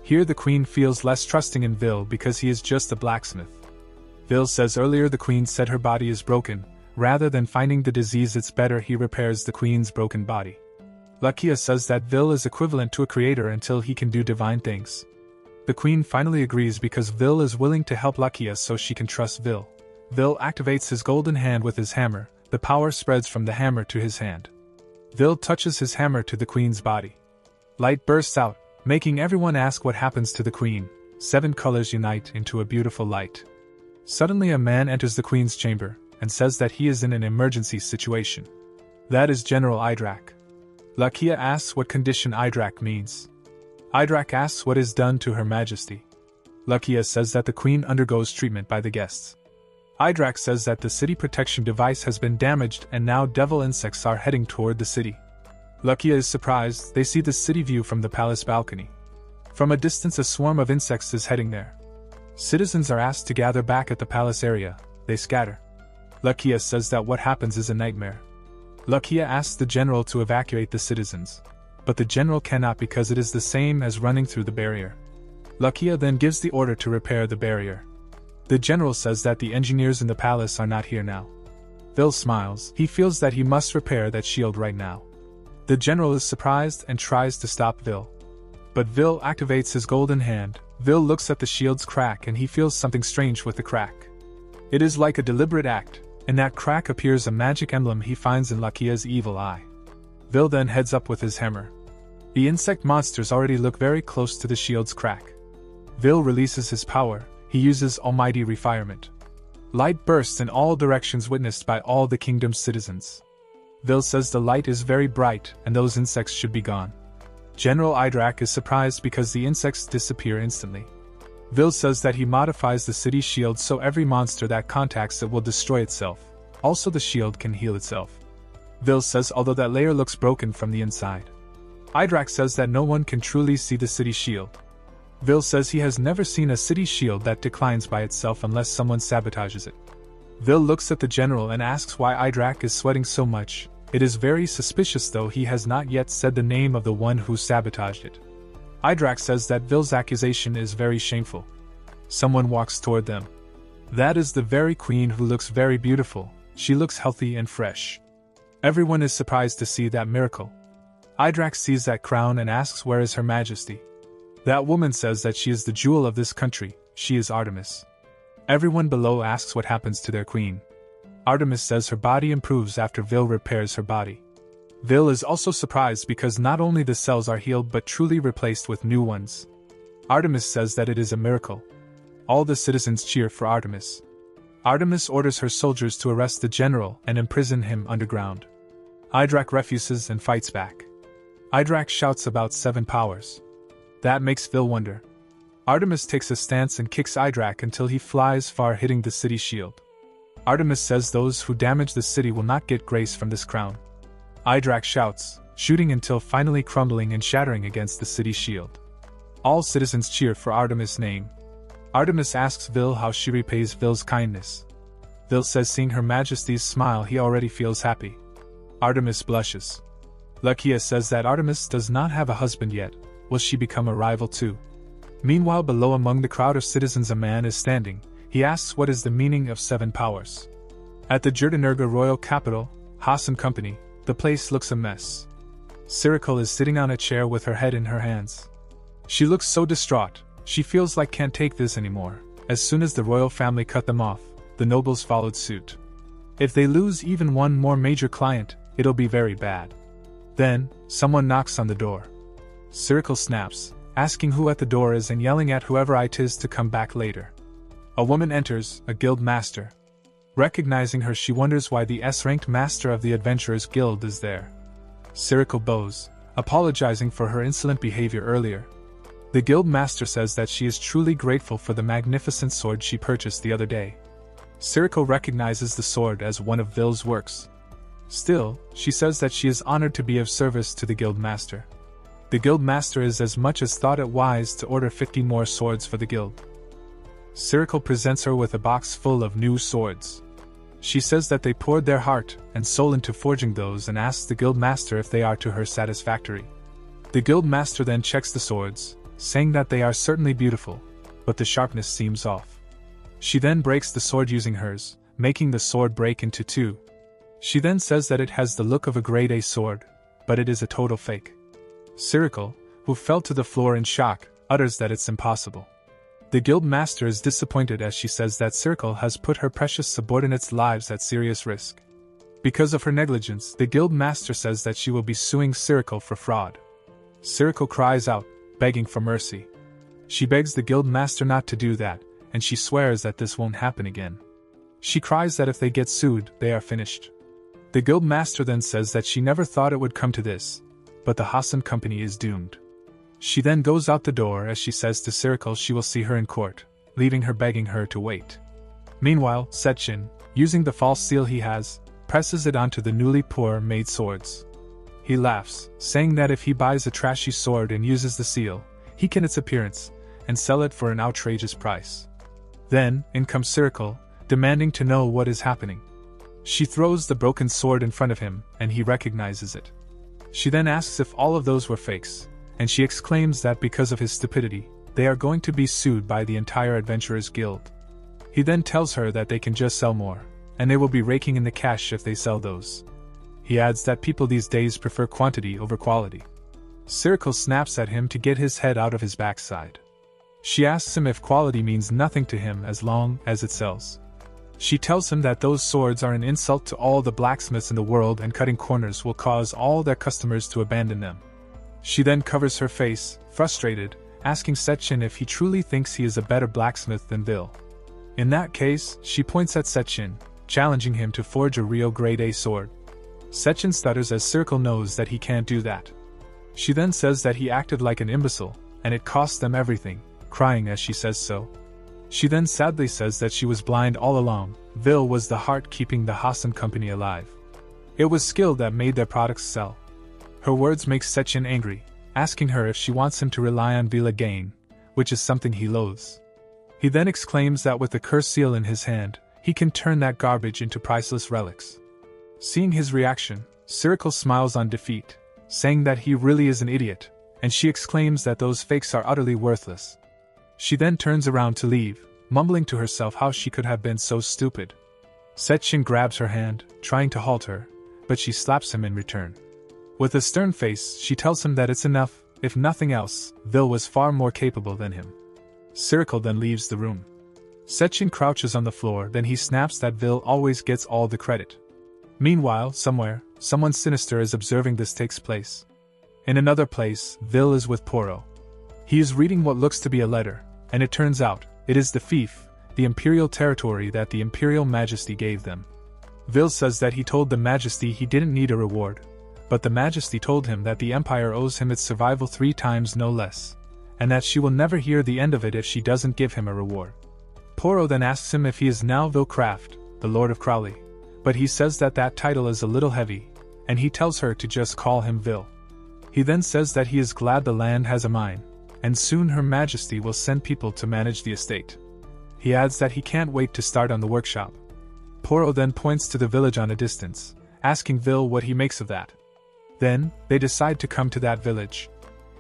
[SPEAKER 1] Here the queen feels less trusting in Vil because he is just a blacksmith. Vil says earlier the queen said her body is broken. Rather than finding the disease it's better he repairs the queen's broken body. Lakia says that Vil is equivalent to a creator until he can do divine things. The queen finally agrees because Vil is willing to help Lakia so she can trust Vil. Vil activates his golden hand with his hammer. The power spreads from the hammer to his hand. Vil touches his hammer to the queen's body. Light bursts out, making everyone ask what happens to the queen. 7 colors unite into a beautiful light. Suddenly a man enters the queen's chamber and says that he is in an emergency situation. That is General Idrak. Lakia asks what condition Idrak means. Idrak asks what is done to Her Majesty. Lakia says that the queen undergoes treatment by the guests. Idrak says that the city protection device has been damaged and now devil insects are heading toward the city. Lakia is surprised. They see the city view from the palace balcony. From a distance a swarm of insects is heading there. Citizens are asked to gather back at the palace area. They scatter. Lakia says that what happens is a nightmare. Lakia asks the general to evacuate the citizens. But the general cannot because it is the same as running through the barrier. Lakia then gives the order to repair the barrier. The general says that the engineers in the palace are not here now. Vil smiles. He feels that he must repair that shield right now. The general is surprised and tries to stop Vil. But Vil activates his golden hand. Vil looks at the shield's crack and he feels something strange with the crack. It is like a deliberate act. In that crack appears a magic emblem he finds in Lakia's evil eye. Vil then heads up with his hammer. The insect monsters already look very close to the shield's crack. Vil releases his power. He uses almighty refirement. Light bursts in all directions witnessed by all the kingdom's citizens. Vil says the light is very bright and those insects should be gone. General Idrak is surprised because the insects disappear instantly. Vil says that he modifies the city's shield so every monster that contacts it will destroy itself. Also the shield can heal itself. Vil says although that layer looks broken from the inside. Idrak says that no one can truly see the city shield. Vil says he has never seen a city shield that declines by itself unless someone sabotages it. Vil looks at the general and asks why Idrak is sweating so much. It is very suspicious though he has not yet said the name of the one who sabotaged it. Idrak says that Vil's accusation is very shameful. Someone walks toward them. That is the very queen who looks very beautiful. She looks healthy and fresh. Everyone is surprised to see that miracle. Idrak sees that crown and asks where is Her Majesty. That woman says that she is the jewel of this country. She is Artemis. Everyone below asks what happens to their queen. Artemis says her body improves after Vil repairs her body. Vil is also surprised because not only the cells are healed but truly replaced with new ones. Artemis says that it is a miracle. All the citizens cheer for Artemis. Artemis orders her soldiers to arrest the general and imprison him underground. Idrak refuses and fights back. Idrak shouts about 7 powers. That makes Vil wonder. Artemis takes a stance and kicks Idrak until he flies far, hitting the city shield. Artemis says those who damage the city will not get grace from this crown. Idrak shouts, shooting until finally crumbling and shattering against the city shield. All citizens cheer for Artemis' name. Artemis asks Vil how she repays Vil's kindness. Vil says seeing Her Majesty's smile he already feels happy. Artemis blushes. Lakia says that Artemis does not have a husband yet. Will she become a rival too? Meanwhile, below among the crowd of citizens a man is standing. He asks what is the meaning of 7 powers. At the Jurdanurga royal capital, Hassan Company, the place looks a mess. Sirikal is sitting on a chair with her head in her hands. She looks so distraught, she feels like can't take this anymore. As soon as the royal family cut them off, the nobles followed suit. If they lose even one more major client, it'll be very bad. Then, someone knocks on the door. Sirikal snaps, asking who at the door is and yelling at whoever it is to come back later. A woman enters, a guild master. Recognizing her, she wonders why the S-ranked master of the Adventurers Guild is there. Sirikal bows, apologizing for her insolent behavior earlier. The guild master says that she is truly grateful for the magnificent sword she purchased the other day. Sirikal recognizes the sword as one of Vil's works. Still, she says that she is honored to be of service to the guild master. The guild master is as much as thought it wise to order 50 more swords for the guild. Sirikal presents her with a box full of new swords. She says that they poured their heart and soul into forging those and asks the guild master if they are to her satisfactory. The guild master then checks the swords, saying that they are certainly beautiful, but the sharpness seems off. She then breaks the sword using hers, making the sword break into 2. She then says that it has the look of a grade A sword, but it is a total fake. Sirikal, who fell to the floor in shock, utters that it's impossible. The guild master is disappointed as she says that Sirikal has put her precious subordinates' lives at serious risk. Because of her negligence, the guild master says that she will be suing Sirikal for fraud. Sirikal cries out, begging for mercy. She begs the guild master not to do that, and she swears that this won't happen again. She cries that if they get sued, they are finished. The guild master then says that she never thought it would come to this, but the Hassan Company is doomed. She then goes out the door as she says to Sirikal she will see her in court, leaving her begging her to wait. Meanwhile, Sechin, using the false seal he has, presses it onto the newly made swords. He laughs, saying that if he buys a trashy sword and uses the seal, he can its appearance, and sell it for an outrageous price. Then, in comes Sirikal, demanding to know what is happening. She throws the broken sword in front of him, and he recognizes it. She then asks if all of those were fakes, and she exclaims that because of his stupidity, they are going to be sued by the entire Adventurers Guild. He then tells her that they can just sell more, and they will be raking in the cash if they sell those. He adds that people these days prefer quantity over quality. Sirikal snaps at him to get his head out of his backside. She asks him if quality means nothing to him as long as it sells. She tells him that those swords are an insult to all the blacksmiths in the world and cutting corners will cause all their customers to abandon them. She then covers her face, frustrated, asking Sechin if he truly thinks he is a better blacksmith than Vil. In that case, she points at Sechin, challenging him to forge a real grade A sword. Sechin stutters as Sirikal knows that he can't do that. She then says that he acted like an imbecile, and it cost them everything, crying as she says so. She then sadly says that she was blind all along. Vil was the heart keeping the Hassan Company alive. It was skill that made their products sell. Her words make Sechin angry, asking her if she wants him to rely on Vil again, which is something he loathes. He then exclaims that with the curse seal in his hand, he can turn that garbage into priceless relics. Seeing his reaction, Sirikal smiles on defeat, saying that he really is an idiot, and she exclaims that those fakes are utterly worthless. She then turns around to leave, mumbling to herself how she could have been so stupid. Sechin grabs her hand, trying to halt her, but she slaps him in return. With a stern face, she tells him that it's enough, if nothing else, Vil was far more capable than him. Sirikal then leaves the room. Sechin crouches on the floor, then he snaps that Vil always gets all the credit. Meanwhile, somewhere, someone sinister is observing this takes place. In another place, Vil is with Poro. He is reading what looks to be a letter, and it turns out, It is the fief, the imperial territory that the imperial majesty gave them. Vil says that he told the majesty he didn't need a reward, but the majesty told him that the empire owes him its survival 3 times no less, and that she will never hear the end of it if she doesn't give him a reward. Poro then asks him if he is now Vil Craft, the Lord of Crowley, but he says that that title is a little heavy, and he tells her to just call him Vil. He then says that he is glad the land has a mine, and soon Her Majesty will send people to manage the estate. He adds that he can't wait to start on the workshop. Poro then points to the village on a distance, asking Vil what he makes of that. Then, they decide to come to that village.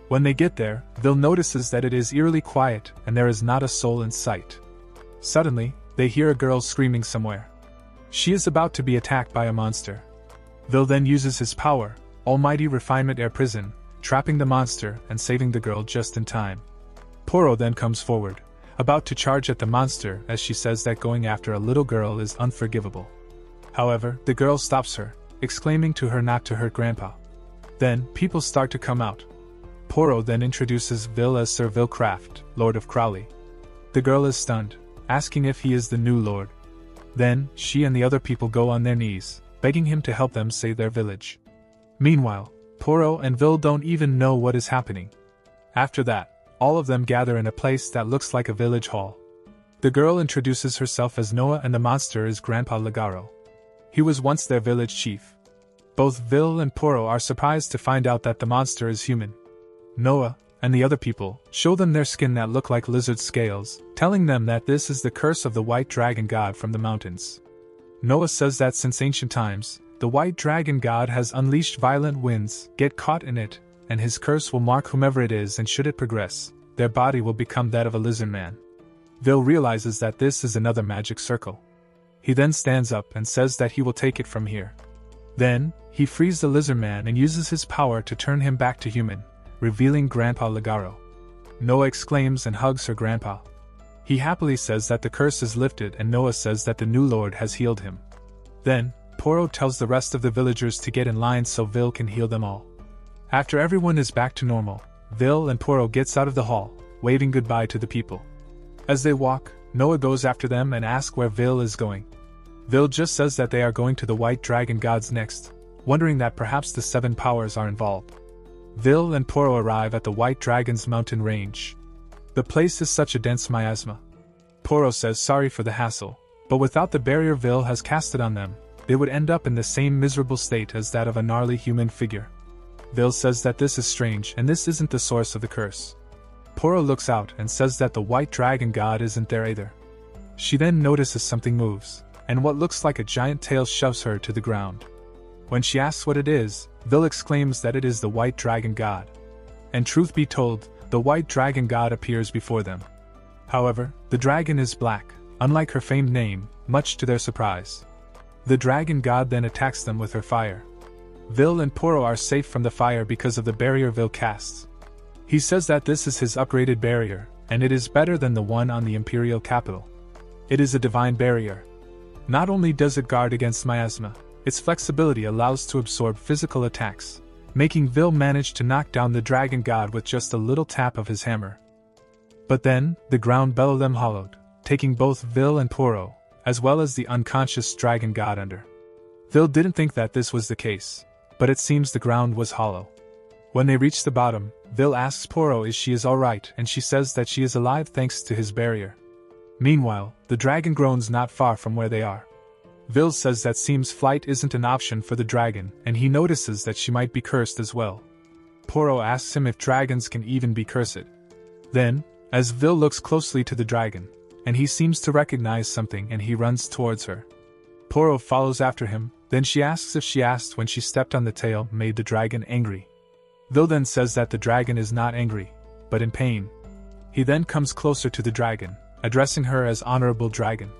[SPEAKER 1] When they get there, Vil notices that it is eerily quiet and there is not a soul in sight. Suddenly, they hear a girl screaming somewhere. She is about to be attacked by a monster. Vil then uses his power, Almighty Refinement Air Prison, trapping the monster and saving the girl just in time. Poro then comes forward, about to charge at the monster as she says that going after a little girl is unforgivable. However, the girl stops her, exclaiming to her not to hurt Grandpa. Then, people start to come out. Poro then introduces Vil as Sir Vil Craft, Lord of Crowley. The girl is stunned, asking if he is the new lord. Then, she and the other people go on their knees, begging him to help them save their village. Meanwhile, Poro and Vil don't even know what is happening. After that, all of them gather in a place that looks like a village hall. The girl introduces herself as Noah and the monster is Grandpa Ligaro. He was once their village chief. Both Vil and Poro are surprised to find out that the monster is human. Noah, and the other people, show them their skin that look like lizard scales, telling them that this is the curse of the white dragon god from the mountains. Noah says that since ancient times, the white dragon god has unleashed violent winds, get caught in it, and his curse will mark whomever it is and should it progress, their body will become that of a lizard man. Vil realizes that this is another magic circle. He then stands up and says that he will take it from here. Then, he frees the lizard man and uses his power to turn him back to human, revealing Grandpa Ligaro. Noah exclaims and hugs her grandpa. He happily says that the curse is lifted and Noah says that the new lord has healed him. Then, Poro tells the rest of the villagers to get in line so Vil can heal them all. After everyone is back to normal, Vil and Poro gets out of the hall, waving goodbye to the people. As they walk, Noah goes after them and asks where Vil is going. Vil just says that they are going to the white dragon gods next, wondering that perhaps the 7 powers are involved. Vil and Poro arrive at the White Dragon's mountain range. The place is such a dense miasma. Poro says sorry for the hassle, but without the barrier Vil has casted on them, they would end up in the same miserable state as that of a gnarly human figure. Vil says that this is strange and this isn't the source of the curse. Poro looks out and says that the White Dragon god isn't there either. She then notices something moves, and what looks like a giant tail shoves her to the ground. When she asks what it is, Vil exclaims that it is the White Dragon god. And truth be told, the White Dragon god appears before them. However, the dragon is black, unlike her famed name, much to their surprise. The dragon god then attacks them with her fire. Vil and Poro are safe from the fire because of the barrier Vil casts. He says that this is his upgraded barrier, and it is better than the one on the imperial capital. It is a divine barrier. Not only does it guard against miasma, its flexibility allows to absorb physical attacks, making Vil manage to knock down the dragon god with just a little tap of his hammer. But then, the ground below them hollowed, taking both Vil and Poro, as well as the unconscious dragon god under. Vil didn't think that this was the case, but it seems the ground was hollow. When they reach the bottom, Vil asks Poro if she is alright and she says that she is alive thanks to his barrier. Meanwhile, the dragon groans not far from where they are. Vil says that seems flight isn't an option for the dragon and he notices that she might be cursed as well. Poro asks him if dragons can even be cursed. Then, as Vil looks closely to the dragon, and he seems to recognize something and he runs towards her. Poro follows after him, then she asks if she asked when she stepped on the tail made the dragon angry. Vil then says that the dragon is not angry, but in pain. He then comes closer to the dragon, addressing her as Honorable Dragon.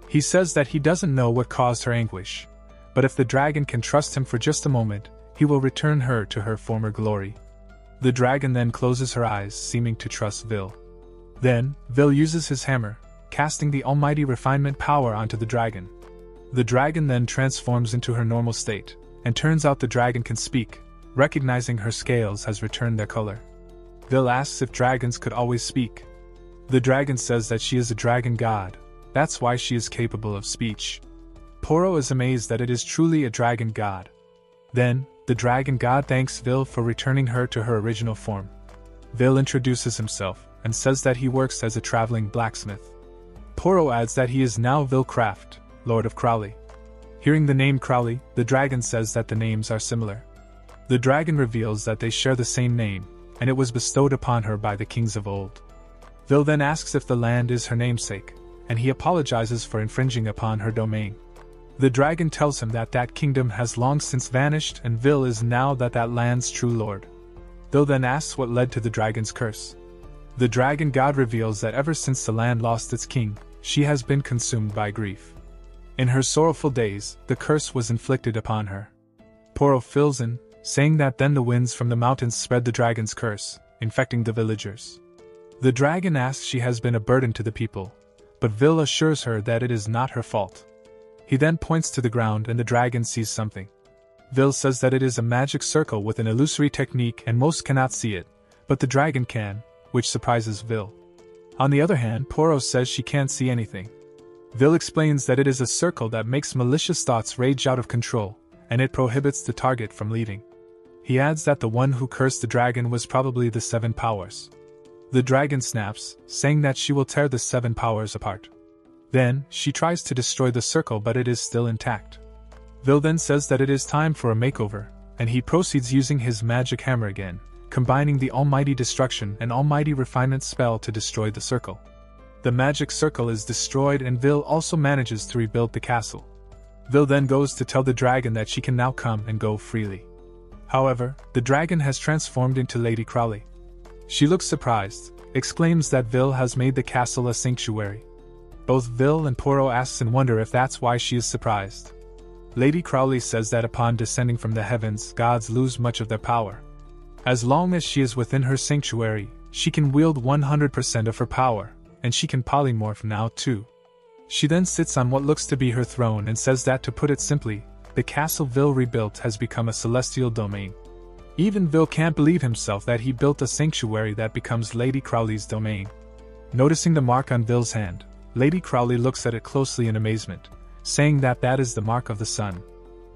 [SPEAKER 1] He says that he doesn't know what caused her anguish, but if the dragon can trust him for just a moment, he will return her to her former glory. The dragon then closes her eyes, seeming to trust Vil. Then, Vil uses his hammer, casting the almighty refinement power onto the dragon. The dragon then transforms into her normal state, and turns out the dragon can speak, recognizing her scales has returned their color. Vil asks if dragons could always speak. The dragon says that she is a dragon god, that's why she is capable of speech. Poro is amazed that it is truly a dragon god. Then, the dragon god thanks Vil for returning her to her original form. Vil introduces himself, and says that he works as a traveling blacksmith. Poro adds that he is now Vil Craft, Lord of Crowley. Hearing the name Crowley, the dragon says that the names are similar. The dragon reveals that they share the same name, and it was bestowed upon her by the kings of old. Vil then asks if the land is her namesake, and he apologizes for infringing upon her domain. The dragon tells him that that kingdom has long since vanished and Vil is now that land's true lord. Vil then asks what led to the dragon's curse. The dragon god reveals that ever since the land lost its king, she has been consumed by grief. In her sorrowful days, the curse was inflicted upon her. Poro fills in, saying that then the winds from the mountains spread the dragon's curse, infecting the villagers. The dragon asks she has been a burden to the people, but Vil assures her that it is not her fault. He then points to the ground and the dragon sees something. Vil says that it is a magic circle with an illusory technique and most cannot see it, but the dragon can, which surprises Vil. On the other hand, Poro says she can't see anything. Vil explains that it is a circle that makes malicious thoughts rage out of control, and it prohibits the target from leaving. He adds that the one who cursed the dragon was probably the seven powers. The dragon snaps, saying that she will tear the seven powers apart. Then, she tries to destroy the circle but it is still intact. Vil then says that it is time for a makeover, and he proceeds using his magic hammer again, combining the Almighty Destruction and Almighty Refinement spell to destroy the circle. The magic circle is destroyed and Vil also manages to rebuild the castle. Vil then goes to tell the dragon that she can now come and go freely. However, the dragon has transformed into Lady Crowley. She looks surprised, exclaims that Vil has made the castle a sanctuary. Both Vil and Poro asks and wonder if that's why she is surprised. Lady Crowley says that upon descending from the heavens, gods lose much of their power. As long as she is within her sanctuary, she can wield 100% of her power, and she can polymorph now too. She then sits on what looks to be her throne and says that, to put it simply, the castle Vil rebuilt has become a celestial domain. Even Vil can't believe himself that he built a sanctuary that becomes Lady Crowley's domain. Noticing the mark on Vil's hand, Lady Crowley looks at it closely in amazement, saying that that is the mark of the sun.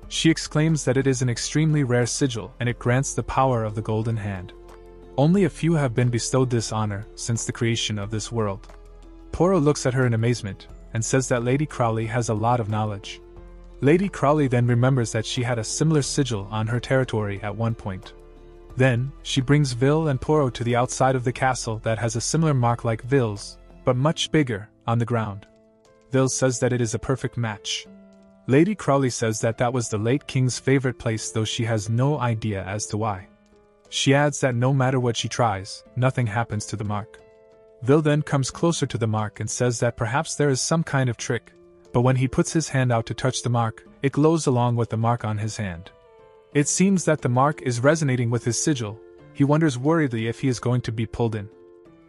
[SPEAKER 1] She exclaims that it is an extremely rare sigil and it grants the power of the golden hand. Only a few have been bestowed this honor since the creation of this world. Poro looks at her in amazement, and says that Lady Crowley has a lot of knowledge. Lady Crowley then remembers that she had a similar sigil on her territory at one point. Then, she brings Vil and Poro to the outside of the castle that has a similar mark like Vil's, but much bigger, on the ground. Vil says that it is a perfect match. Lady Crowley says that that was the late king's favorite place, though she has no idea as to why. She adds that no matter what she tries, nothing happens to the mark. Vil then comes closer to the mark and says that perhaps there is some kind of trick, but when he puts his hand out to touch the mark, it glows along with the mark on his hand. It seems that the mark is resonating with his sigil. He wonders worriedly if he is going to be pulled in.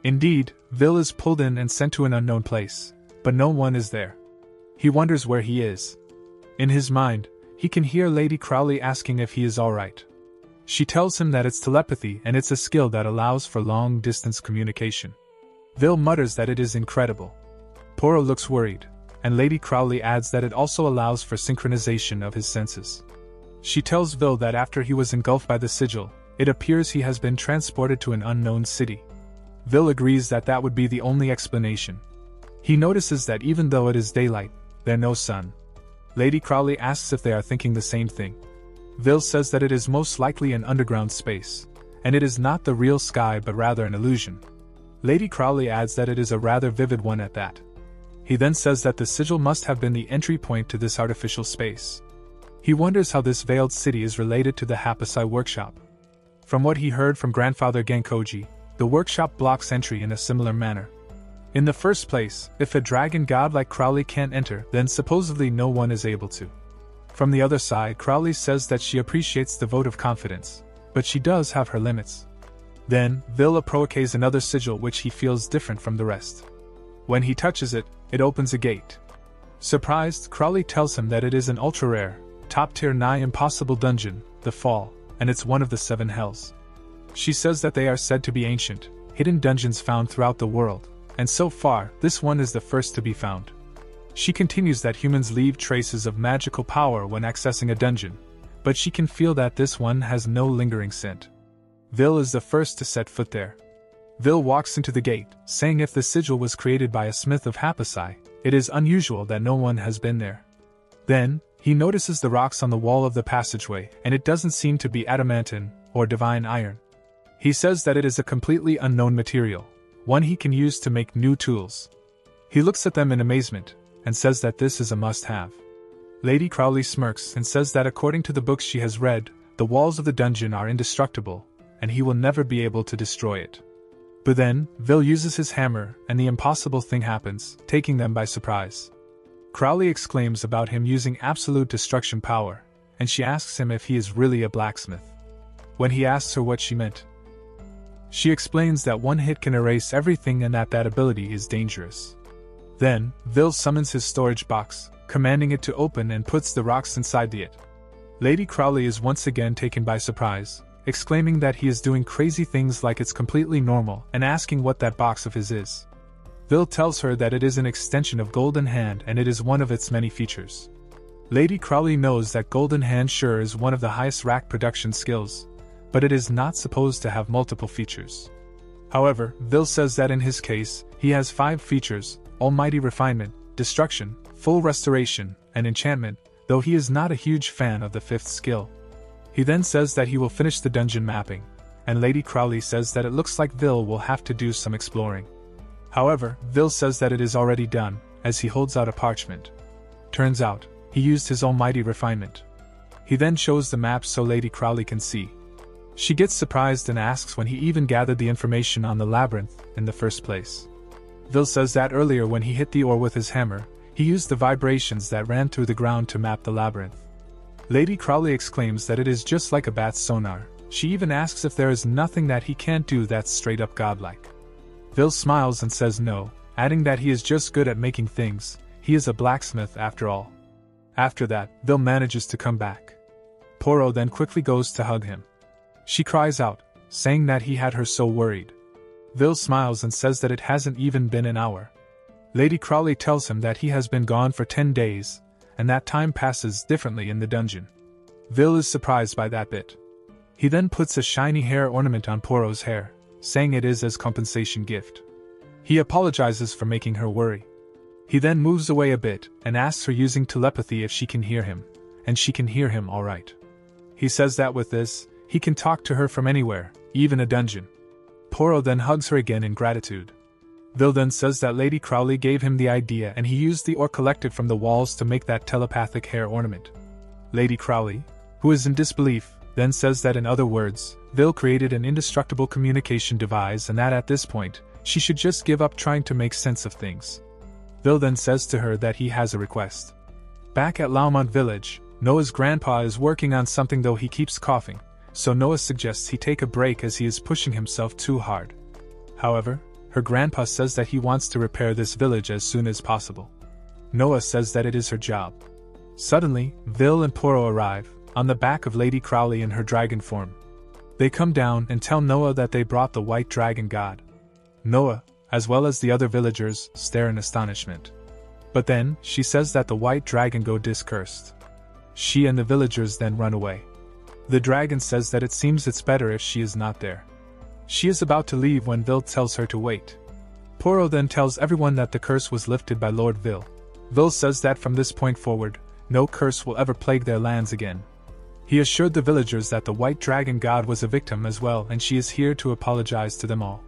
[SPEAKER 1] Indeed, Vil is pulled in and sent to an unknown place, but no one is there. He wonders where he is. In his mind, he can hear Lady Crowley asking if he is alright. She tells him that it's telepathy and it's a skill that allows for long-distance communication. Vil mutters that it is incredible. Poro looks worried, and Lady Crowley adds that it also allows for synchronization of his senses. She tells Vil that after he was engulfed by the sigil, it appears he has been transported to an unknown city. Vil agrees that that would be the only explanation. He notices that even though it is daylight, there's no sun. Lady Crowley asks if they are thinking the same thing. Vil says that it is most likely an underground space, and it is not the real sky but rather an illusion. Lady Crowley adds that it is a rather vivid one at that. He then says that the sigil must have been the entry point to this artificial space. He wonders how this veiled city is related to the Hapasai workshop. From what he heard from Grandfather Genkoji, the workshop blocks entry in a similar manner. In the first place, if a dragon god like Crowley can't enter, then supposedly no one is able to. From the other side, Crowley says that she appreciates the vote of confidence, but she does have her limits. Then, Vil approaches another sigil which he feels different from the rest. When he touches it, it opens a gate. Surprised, Crowley tells him that it is an ultra-rare, top-tier nigh impossible dungeon, the Fall, and it's one of the 7 hells. She says that they are said to be ancient, hidden dungeons found throughout the world, and so far, this one is the first to be found. She continues that humans leave traces of magical power when accessing a dungeon, but she can feel that this one has no lingering scent. Vil is the first to set foot there. Vil walks into the gate, saying if the sigil was created by a smith of Hapasai, it is unusual that no one has been there. Then, he notices the rocks on the wall of the passageway, and it doesn't seem to be adamantine or divine iron. He says that it is a completely unknown material, one he can use to make new tools. He looks at them in amazement, and says that this is a must-have. Lady Crowley smirks and says that according to the books she has read, the walls of the dungeon are indestructible, and he will never be able to destroy it. But then, Vil uses his hammer, and the impossible thing happens, taking them by surprise. Crowley exclaims about him using absolute destruction power, and she asks him if he is really a blacksmith. When he asks her what she meant, she explains that one hit can erase everything and that ability is dangerous. Then, Vil summons his storage box, commanding it to open and puts the rocks inside it. Lady Crowley is once again taken by surprise, exclaiming that he is doing crazy things like it's completely normal and asking what that box of his is. Vil tells her that it is an extension of Golden Hand and it is one of its many features. Lady Crowley knows that Golden Hand sure is one of the highest rack production skills, but it is not supposed to have multiple features. However, Vil says that in his case, he has 5 features: Almighty Refinement, Destruction, Full Restoration, and Enchantment, though he is not a huge fan of the 5th skill. He then says that he will finish the dungeon mapping, and Lady Crowley says that it looks like Vil will have to do some exploring. However, Vil says that it is already done, as he holds out a parchment. Turns out, he used his almighty refinement. He then shows the map so Lady Crowley can see. She gets surprised and asks when he even gathered the information on the labyrinth in the first place. Vil says that earlier when he hit the ore with his hammer, he used the vibrations that ran through the ground to map the labyrinth. Lady Crowley exclaims that it is just like a bat's sonar. She even asks if there is nothing that he can't do that's straight up godlike. Vil smiles and says no, adding that he is just good at making things, he is a blacksmith after all. After that, Vil manages to come back. Poro then quickly goes to hug him. She cries out, saying that he had her so worried. Vil smiles and says that it hasn't even been an hour. Lady Crowley tells him that he has been gone for 10 days, and that time passes differently in the dungeon. Vil is surprised by that bit. He then puts a shiny hair ornament on Poro's hair, saying it is as compensation gift. He apologizes for making her worry. He then moves away a bit and asks her using telepathy if she can hear him, and she can hear him alright. He says that with this, he can talk to her from anywhere, even a dungeon. Poro then hugs her again in gratitude. Vil then says that Lady Crowley gave him the idea and he used the ore collected from the walls to make that telepathic hair ornament. Lady Crowley, who is in disbelief, then says that in other words, Vil created an indestructible communication device and that at this point, she should just give up trying to make sense of things. Vil then says to her that he has a request. Back at Laumont Village, Noah's grandpa is working on something though he keeps coughing, so Noah suggests he take a break as he is pushing himself too hard. However, her grandpa says that he wants to repair this village as soon as possible. Noah says that it is her job. Suddenly, Vil and Poro arrive, on the back of Lady Crowley in her dragon form. They come down and tell Noah that they brought the white dragon god. Noah, as well as the other villagers, stare in astonishment. But then, she says that the white dragon god is cursed. She and the villagers then run away. The dragon says that it seems it's better if she is not there. She is about to leave when Vil tells her to wait. Poro then tells everyone that the curse was lifted by Lord Vil. Vil says that from this point forward, no curse will ever plague their lands again. He assured the villagers that the white dragon god was a victim as well and she is here to apologize to them all.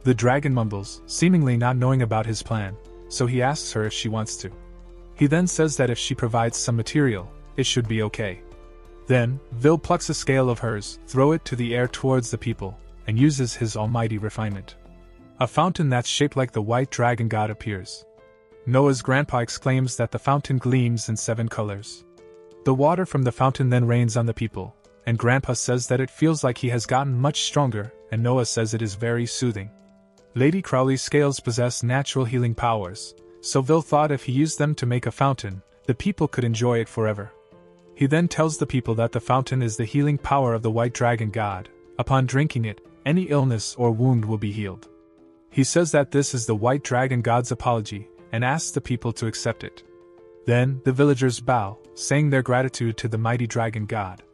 [SPEAKER 1] The dragon mumbles, seemingly not knowing about his plan, so he asks her if she wants to. He then says that if she provides some material, it should be okay. Then, Vil plucks a scale of hers, throw it to the air towards the people, and uses his almighty refinement. A fountain that's shaped like the white dragon god appears. Noah's grandpa exclaims that the fountain gleams in 7 colors. The water from the fountain then rains on the people, and grandpa says that it feels like he has gotten much stronger, and Noah says it is very soothing. Lady Crowley's scales possess natural healing powers, so Vil thought if he used them to make a fountain, the people could enjoy it forever. He then tells the people that the fountain is the healing power of the white dragon god. Upon drinking it, any illness or wound will be healed. He says that this is the White Dragon God's apology and asks the people to accept it. Then, the villagers bow, saying their gratitude to the mighty dragon god.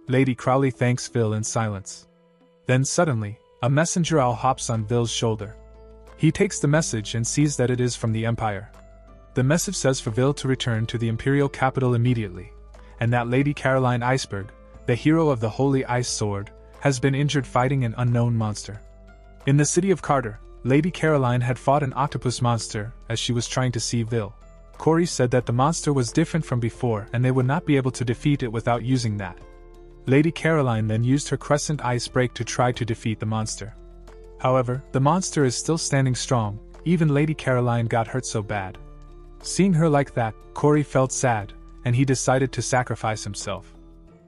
[SPEAKER 1] Lady Crowley thanks Vil in silence. Then suddenly, a messenger owl hops on Vil's shoulder. He takes the message and sees that it is from the Empire. The message says for Vil to return to the imperial capital immediately, and that Lady Caroline Iceberg, the hero of the Holy Ice Sword, has been injured fighting an unknown monster. In the city of Carter, Lady Caroline had fought an octopus monster as she was trying to see Vil. Corey said that the monster was different from before and they would not be able to defeat it without using that. Lady Caroline then used her crescent ice break to try to defeat the monster. However, the monster is still standing strong, even Lady Caroline got hurt so bad. Seeing her like that, Corey felt sad, and he decided to sacrifice himself.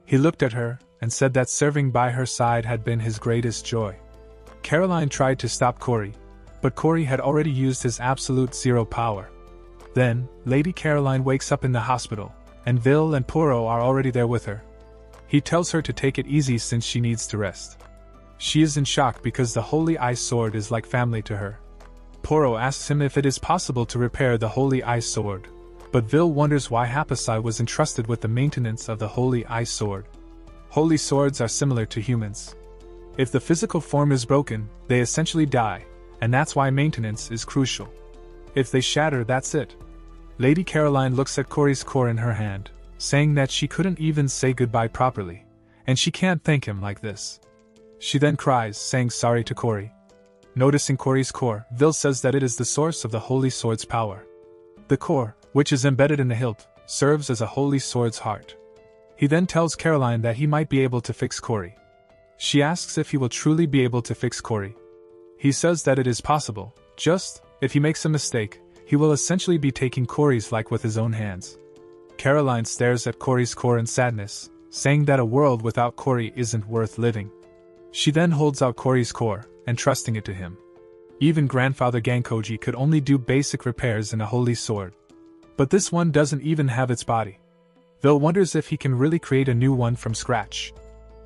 [SPEAKER 1] He looked at her, and said that serving by her side had been his greatest joy. Caroline tried to stop Corey, but Corey had already used his absolute zero power. Then, Lady Caroline wakes up in the hospital, and Vil and Poro are already there with her. He tells her to take it easy since she needs to rest. She is in shock because the Holy Ice Sword is like family to her. Poro asks him if it is possible to repair the Holy Ice Sword, but Vil wonders why Hapasai was entrusted with the maintenance of the Holy Ice Sword. Holy swords are similar to humans. If the physical form is broken, they essentially die, and that's why maintenance is crucial. If they shatter, that's it. Lady Caroline looks at Corey's core in her hand, saying that she couldn't even say goodbye properly, and she can't thank him like this. She then cries, saying sorry to Corey. Noticing Corey's core, Vil says that it is the source of the Holy Sword's power. The core, which is embedded in the hilt, serves as a Holy Sword's heart. He then tells Caroline that he might be able to fix Corey. She asks if he will truly be able to fix Corey. He says that it is possible, just, if he makes a mistake, he will essentially be taking Corey's life with his own hands. Caroline stares at Corey's core in sadness, saying that a world without Corey isn't worth living. She then holds out Corey's core, entrusting it to him. Even Grandfather Gankoji could only do basic repairs in a holy sword. But this one doesn't even have its body. Vil wonders if he can really create a new one from scratch.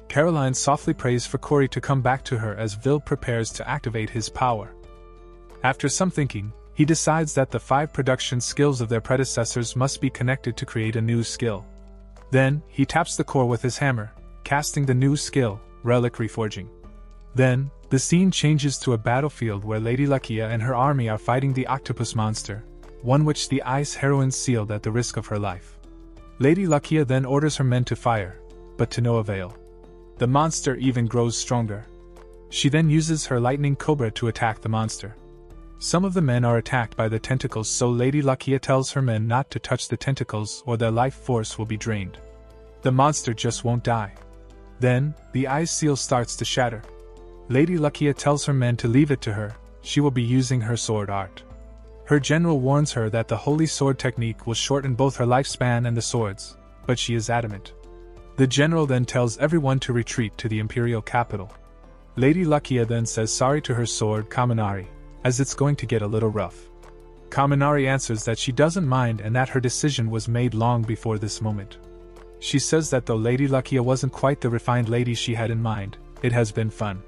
[SPEAKER 1] Caroline softly prays for Corey to come back to her as Vil prepares to activate his power. After some thinking, he decides that the 5 production skills of their predecessors must be connected to create a new skill. Then, he taps the core with his hammer, casting the new skill, Relic Reforging. Then, the scene changes to a battlefield where Lady Lakia and her army are fighting the octopus monster, one which the ice heroine sealed at the risk of her life. Lady Lakia then orders her men to fire, but to no avail. The monster even grows stronger. She then uses her lightning cobra to attack the monster. Some of the men are attacked by the tentacles, so Lady Lakia tells her men not to touch the tentacles or their life force will be drained. The monster just won't die. Then, the ice seal starts to shatter. Lady Lakia tells her men to leave it to her, she will be using her sword art. Her general warns her that the holy sword technique will shorten both her lifespan and the sword's, but she is adamant. The general then tells everyone to retreat to the imperial capital. Lady Lakia then says sorry to her sword Kaminari, as it's going to get a little rough. Kaminari answers that she doesn't mind and that her decision was made long before this moment. She says that though Lady Lakia wasn't quite the refined lady she had in mind, it has been fun.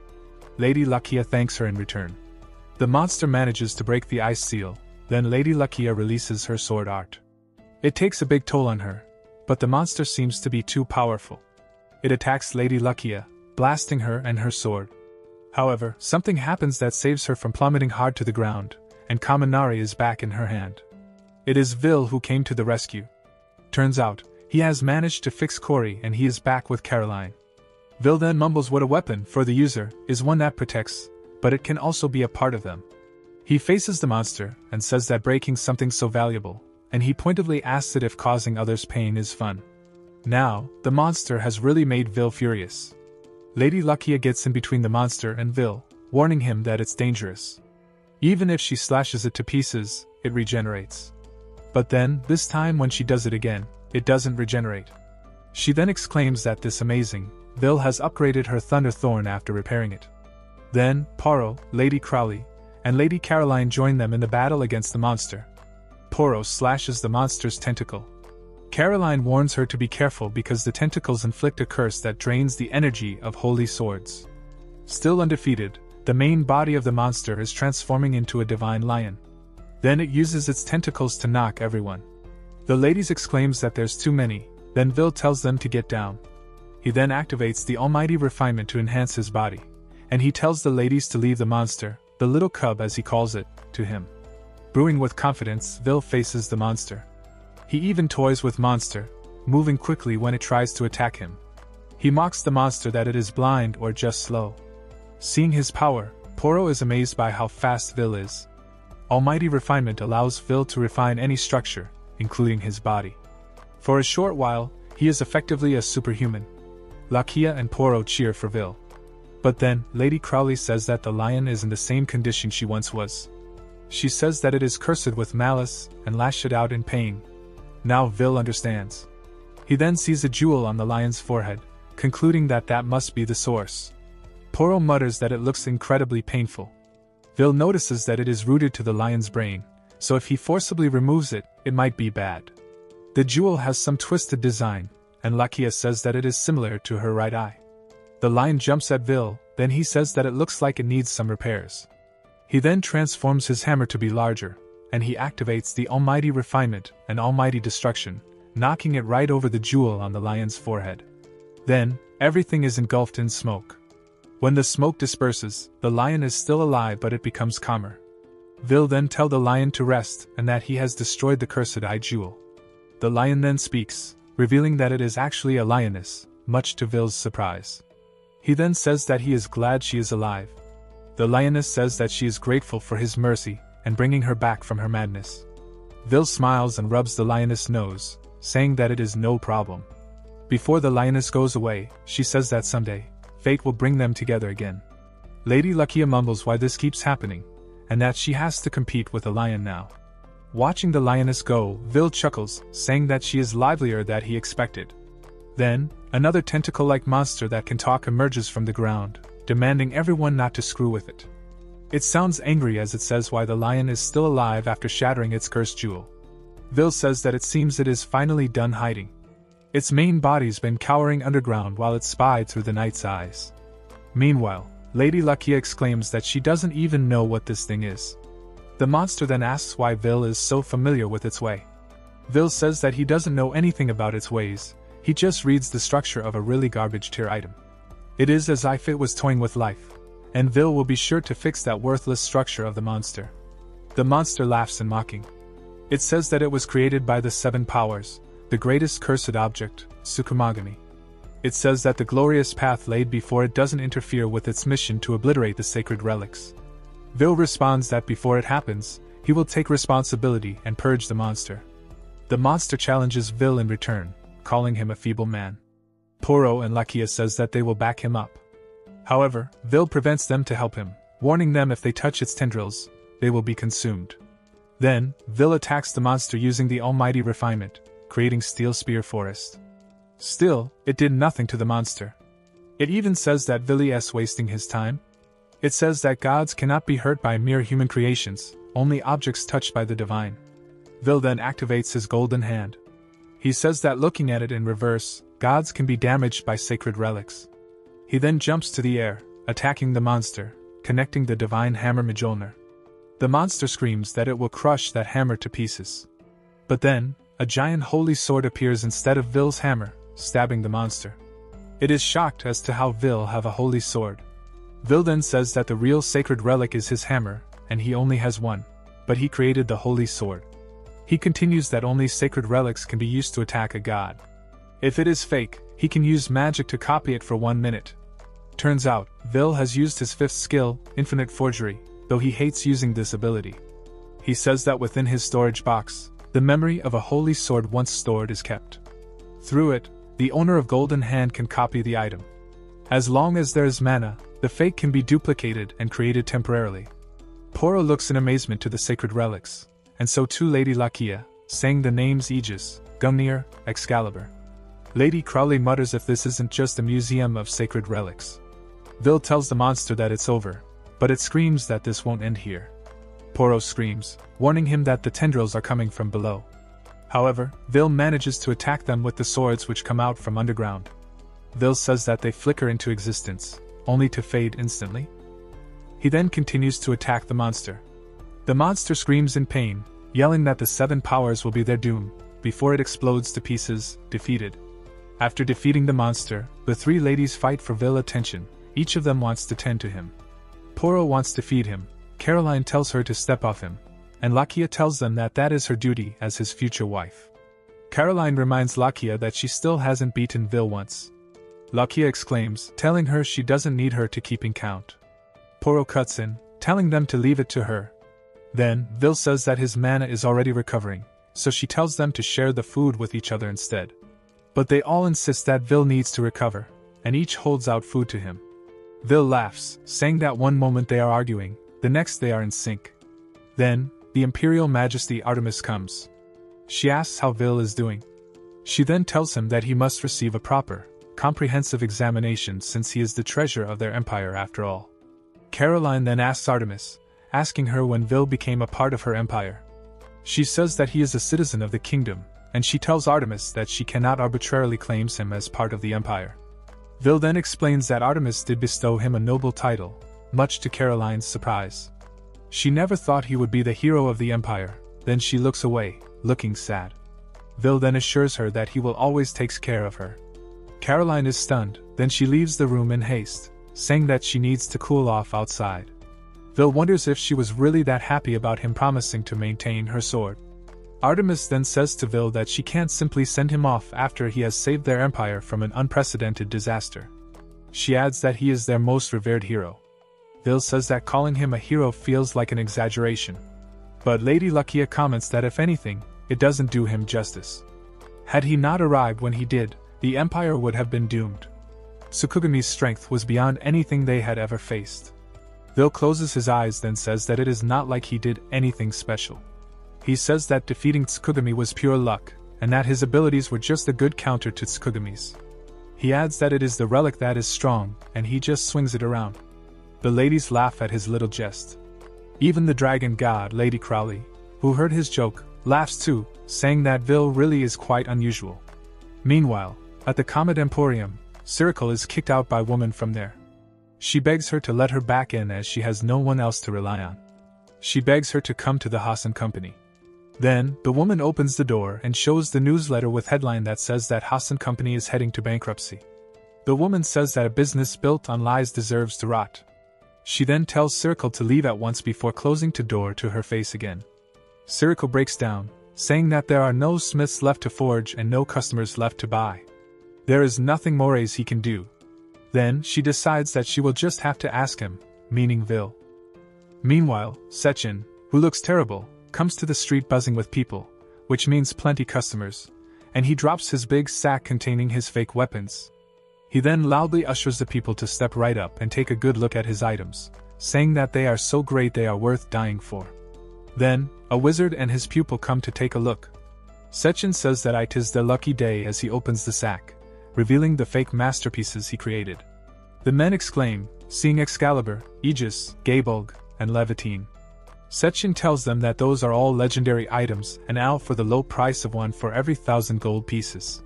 [SPEAKER 1] Lady Lakia thanks her in return. The monster manages to break the ice seal, then Lady Lakia releases her sword art. It takes a big toll on her, but the monster seems to be too powerful. It attacks Lady Lakia, blasting her and her sword. However, something happens that saves her from plummeting hard to the ground, and Kaminari is back in her hand. It is Vil who came to the rescue. Turns out, he has managed to fix Corey and he is back with Caroline. Vil then mumbles what a weapon, for the user, is one that protects, but it can also be a part of them. He faces the monster and says that breaking something so valuable, and he pointedly asks it if causing others pain is fun. Now, the monster has really made Vil furious. Lady Lakia gets in between the monster and Vil, warning him that it's dangerous. Even if she slashes it to pieces, it regenerates. But then, this time when she does it again, it doesn't regenerate. She then exclaims that this amazing Vil has upgraded her Thunder Thorn after repairing it. Then, Poro, Lady Crowley, and Lady Caroline join them in the battle against the monster. Poro slashes the monster's tentacle. Caroline warns her to be careful because the tentacles inflict a curse that drains the energy of holy swords. Still undefeated, The main body of the monster is transforming into a divine lion. Then it uses its tentacles to knock everyone. The ladies exclaims that there's too many, then Vil tells them to get down. He then activates the almighty refinement to enhance his body, and he tells the ladies to leave the monster, the little cub as he calls it, to him. Brewing with confidence, Vil faces the monster. He even toys with monster, moving quickly when it tries to attack him. He mocks the monster that it is blind or just slow. Seeing his power, Poro is amazed by how fast Vil is. Almighty refinement allows Vil to refine any structure, including his body. For a short while, he is effectively a superhuman. Lakia and Poro cheer for Vil. But then, Lady Crowley says that the lion is in the same condition she once was. She says that it is cursed with malice and lashed out in pain. Now Vil understands. He then sees a jewel on the lion's forehead, concluding that that must be the source. Poro mutters that it looks incredibly painful. Vil notices that it is rooted to the lion's brain, so if he forcibly removes it, it might be bad. The jewel has some twisted design, and Lakia says that it is similar to her right eye. The lion jumps at Vil, then he says that it looks like it needs some repairs. He then transforms his hammer to be larger, and he activates the almighty refinement and almighty destruction, knocking it right over the jewel on the lion's forehead. Then, everything is engulfed in smoke. When the smoke disperses, the lion is still alive but it becomes calmer. Vil then tells the lion to rest and that he has destroyed the cursed eye jewel. The lion then speaks, revealing that it is actually a lioness, much to Vil's surprise. He then says that he is glad she is alive. The lioness says that she is grateful for his mercy and bringing her back from her madness. Vil smiles and rubs the lioness' nose, saying that it is no problem. Before the lioness goes away, she says that someday, fate will bring them together again. Lady Lakia mumbles why this keeps happening, and that she has to compete with a lion now. Watching the lioness go, Vil chuckles, saying that she is livelier than he expected. Then, another tentacle-like monster that can talk emerges from the ground, demanding everyone not to screw with it. It sounds angry as it says why the lion is still alive after shattering its cursed jewel. Vil says that it seems it is finally done hiding. Its main body's been cowering underground while it spied through the night's eyes. Meanwhile, Lady Lakia exclaims that she doesn't even know what this thing is. The monster then asks why Vil is so familiar with its way. Vil says that he doesn't know anything about its ways, he just reads the structure of a really garbage tier item. It is as if it was toying with life, and Vil will be sure to fix that worthless structure of the monster. The monster laughs in mocking. It says that it was created by the 7 powers, the greatest cursed object, Tsukumagami. It says that the glorious path laid before it doesn't interfere with its mission to obliterate the sacred relics. Vil responds that before it happens, he will take responsibility and purge the monster. The monster challenges Vil in return, calling him a feeble man. Poro and Lakia says that they will back him up. However, Vil prevents them to help him, warning them if they touch its tendrils, they will be consumed. Then, Vil attacks the monster using the almighty refinement, creating Steel Spear Forest. Still, it did nothing to the monster. It even says that Vili is wasting his time. It says that gods cannot be hurt by mere human creations, only objects touched by the divine. Vil then activates his golden hand. He says that looking at it in reverse, gods can be damaged by sacred relics. He then jumps to the air, attacking the monster, connecting the divine hammer Mjolnir. The monster screams that it will crush that hammer to pieces. But then, a giant holy sword appears instead of Vil's hammer, stabbing the monster. It is shocked as to how Vil have a holy sword. Vil then says that the real sacred relic is his hammer, and he only has one, but he created the holy sword. He continues that only sacred relics can be used to attack a god. If it is fake, he can use magic to copy it for 1 minute. Turns out, Vil has used his 5th skill, Infinite Forgery, though he hates using this ability. He says that within his storage box, the memory of a holy sword once stored is kept. Through it, the owner of Golden Hand can copy the item. As long as there is mana, the fake can be duplicated and created temporarily. Poro looks in amazement to the sacred relics, and so too Lady Lakia, saying the names Aegis, Gungnir, Excalibur. Lady Crowley mutters if this isn't just a museum of sacred relics. Vil tells the monster that it's over, but it screams that this won't end here. Poro screams, warning him that the tendrils are coming from below. However, Vil manages to attack them with the swords which come out from underground. Vil says that they flicker into existence, only to fade instantly. He then continues to attack the monster. The monster screams in pain, yelling that the 7 powers will be their doom, before it explodes to pieces, defeated. After defeating the monster, the 3 ladies fight for Vil attention. Each of them wants to tend to him. Poro wants to feed him, Caroline tells her to step off him, and Lakia tells them that that is her duty as his future wife. Caroline reminds Lakia that she still hasn't beaten Vil once. Lakia exclaims, telling her she doesn't need her to keeping count. Poro cuts in, telling them to leave it to her. Then, Vil says that his mana is already recovering, so she tells them to share the food with each other instead. But they all insist that Vil needs to recover, and each holds out food to him. Vil laughs, saying that one moment they are arguing, the next they are in sync. Then, the Imperial Majesty Artemis comes. She asks how Vil is doing. She then tells him that he must receive a proper, comprehensive examination since he is the treasure of their empire after all. Caroline then asks Artemis, asking her when Vil became a part of her empire. She says that he is a citizen of the kingdom, and she tells Artemis that she cannot arbitrarily claim him as part of the empire. Vil then explains that Artemis did bestow him a noble title, much to Caroline's surprise. She never thought he would be the hero of the empire, then she looks away, looking sad. Vil then assures her that he will always take care of her. Caroline is stunned, then she leaves the room in haste, saying that she needs to cool off outside. Vil wonders if she was really that happy about him promising to maintain her sword. Artemis then says to Vil that she can't simply send him off after he has saved their empire from an unprecedented disaster. She adds that he is their most revered hero. Vil says that calling him a hero feels like an exaggeration. But Lady Lakia comments that if anything, it doesn't do him justice. Had he not arrived when he did, the empire would have been doomed. Tsukugami's strength was beyond anything they had ever faced. Vil closes his eyes then says that it is not like he did anything special. He says that defeating Tsukugami was pure luck, and that his abilities were just a good counter to Tsukugami's. He adds that it is the relic that is strong, and he just swings it around. The ladies laugh at his little jest. Even the dragon god, Lady Crowley, who heard his joke, laughs too, saying that Vil really is quite unusual. Meanwhile, at the Comet Emporium, Cyril is kicked out by woman from there. She begs her to let her back in as she has no one else to rely on. She begs her to come to the Hassan Company. Then, the woman opens the door and shows the newsletter with headline that says that Hassan Company is heading to bankruptcy. The woman says that a business built on lies deserves to rot. She then tells Cyril to leave at once before closing the door to her face again. Cyril breaks down, saying that there are no smiths left to forge and no customers left to buy. There is nothing Moraes he can do. Then, she decides that she will just have to ask him, meaning Vil. Meanwhile, Sechin, who looks terrible, comes to the street buzzing with people, which means plenty customers, and he drops his big sack containing his fake weapons. He then loudly ushers the people to step right up and take a good look at his items, saying that they are so great they are worth dying for. Then, a wizard and his pupil come to take a look. Sechin says that it is their lucky day as he opens the sack, revealing the fake masterpieces he created. The men exclaim, seeing Excalibur, Aegis, Gabolg, and Levitine. Sechin tells them that those are all legendary items and out for the low price of 1 for every 1,000 gold pieces.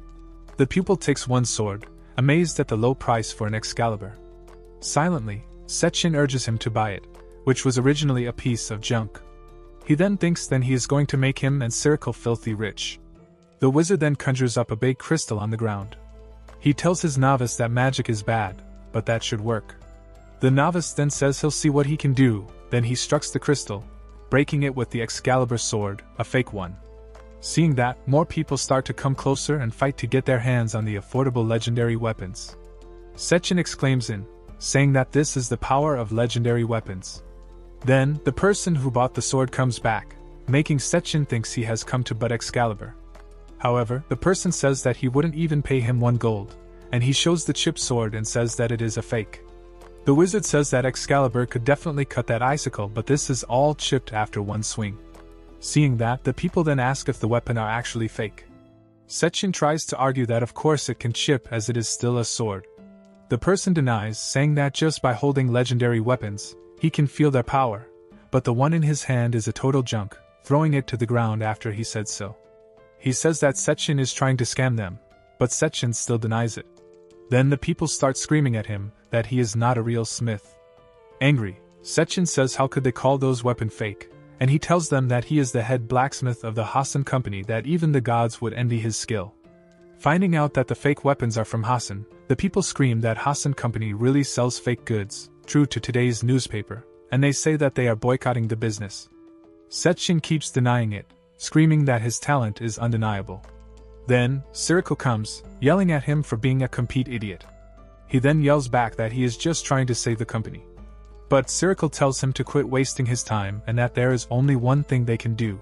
[SPEAKER 1] The pupil takes one sword, amazed at the low price for an Excalibur. Silently, Sechin urges him to buy it, which was originally a piece of junk. He then thinks that he is going to make him and Cyril filthy rich. The wizard then conjures up a big crystal on the ground. He tells his novice that magic is bad, but that should work. The novice then says he'll see what he can do, then he strikes the crystal, breaking it with the Excalibur sword, a fake one. Seeing that, more people start to come closer and fight to get their hands on the affordable legendary weapons. Sechin exclaims in, saying that this is the power of legendary weapons. Then, the person who bought the sword comes back, making Sechin thinks he has come to buy Excalibur. However, the person says that he wouldn't even pay him 1 gold, and he shows the chipped sword and says that it is a fake. The wizard says that Excalibur could definitely cut that icicle, but this is all chipped after 1 swing. Seeing that, the people then ask if the weapon are actually fake. Sechin tries to argue that of course it can chip as it is still a sword. The person denies, saying that just by holding legendary weapons, he can feel their power, but the one in his hand is a total junk, throwing it to the ground after he said so. He says that Sechin is trying to scam them, but Sechin still denies it. Then the people start screaming at him that he is not a real smith. Angry, Sechin says how could they call those weapons fake, and he tells them that he is the head blacksmith of the Hassan company, that even the gods would envy his skill. Finding out that the fake weapons are from Hassan, the people scream that Hassan company really sells fake goods, true to today's newspaper, and they say that they are boycotting the business. Sechin keeps denying it, screaming that his talent is undeniable. Then, Circle comes, yelling at him for being a complete idiot. He then yells back that he is just trying to save the company. But Circle tells him to quit wasting his time and that there is only one thing they can do.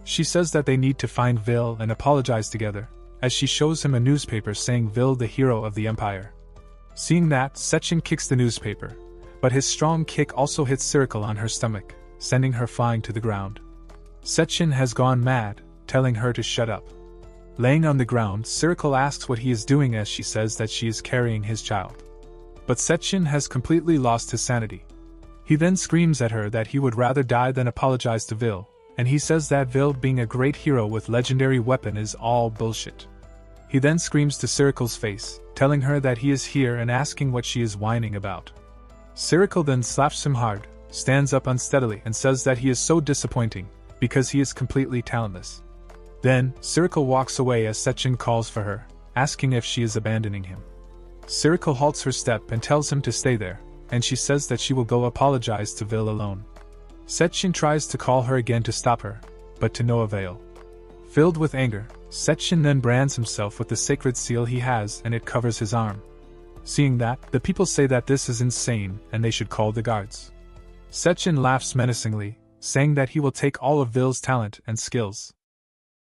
[SPEAKER 1] She says that they need to find Vil and apologize together, as she shows him a newspaper saying Vil the hero of the empire. Seeing that, Sechin kicks the newspaper, but his strong kick also hits Circle on her stomach, sending her flying to the ground. Sechin has gone mad, telling her to shut up. Laying on the ground, Circle asks what he is doing as she says that she is carrying his child. But Sechin has completely lost his sanity. He then screams at her that he would rather die than apologize to Vil, and he says that Vil being a great hero with legendary weapon is all bullshit. He then screams to Circle's face, telling her that he is here and asking what she is whining about. Circle then slaps him hard, stands up unsteadily and says that he is so disappointing, because he is completely talentless. Then, Circle walks away as Sechin calls for her, asking if she is abandoning him. Circle halts her step and tells him to stay there, and she says that she will go apologize to Vil alone. Sechin tries to call her again to stop her, but to no avail. Filled with anger, Sechin then brands himself with the sacred seal he has and it covers his arm. Seeing that, the people say that this is insane and they should call the guards. Sechin laughs menacingly, saying that he will take all of Vil's talent and skills.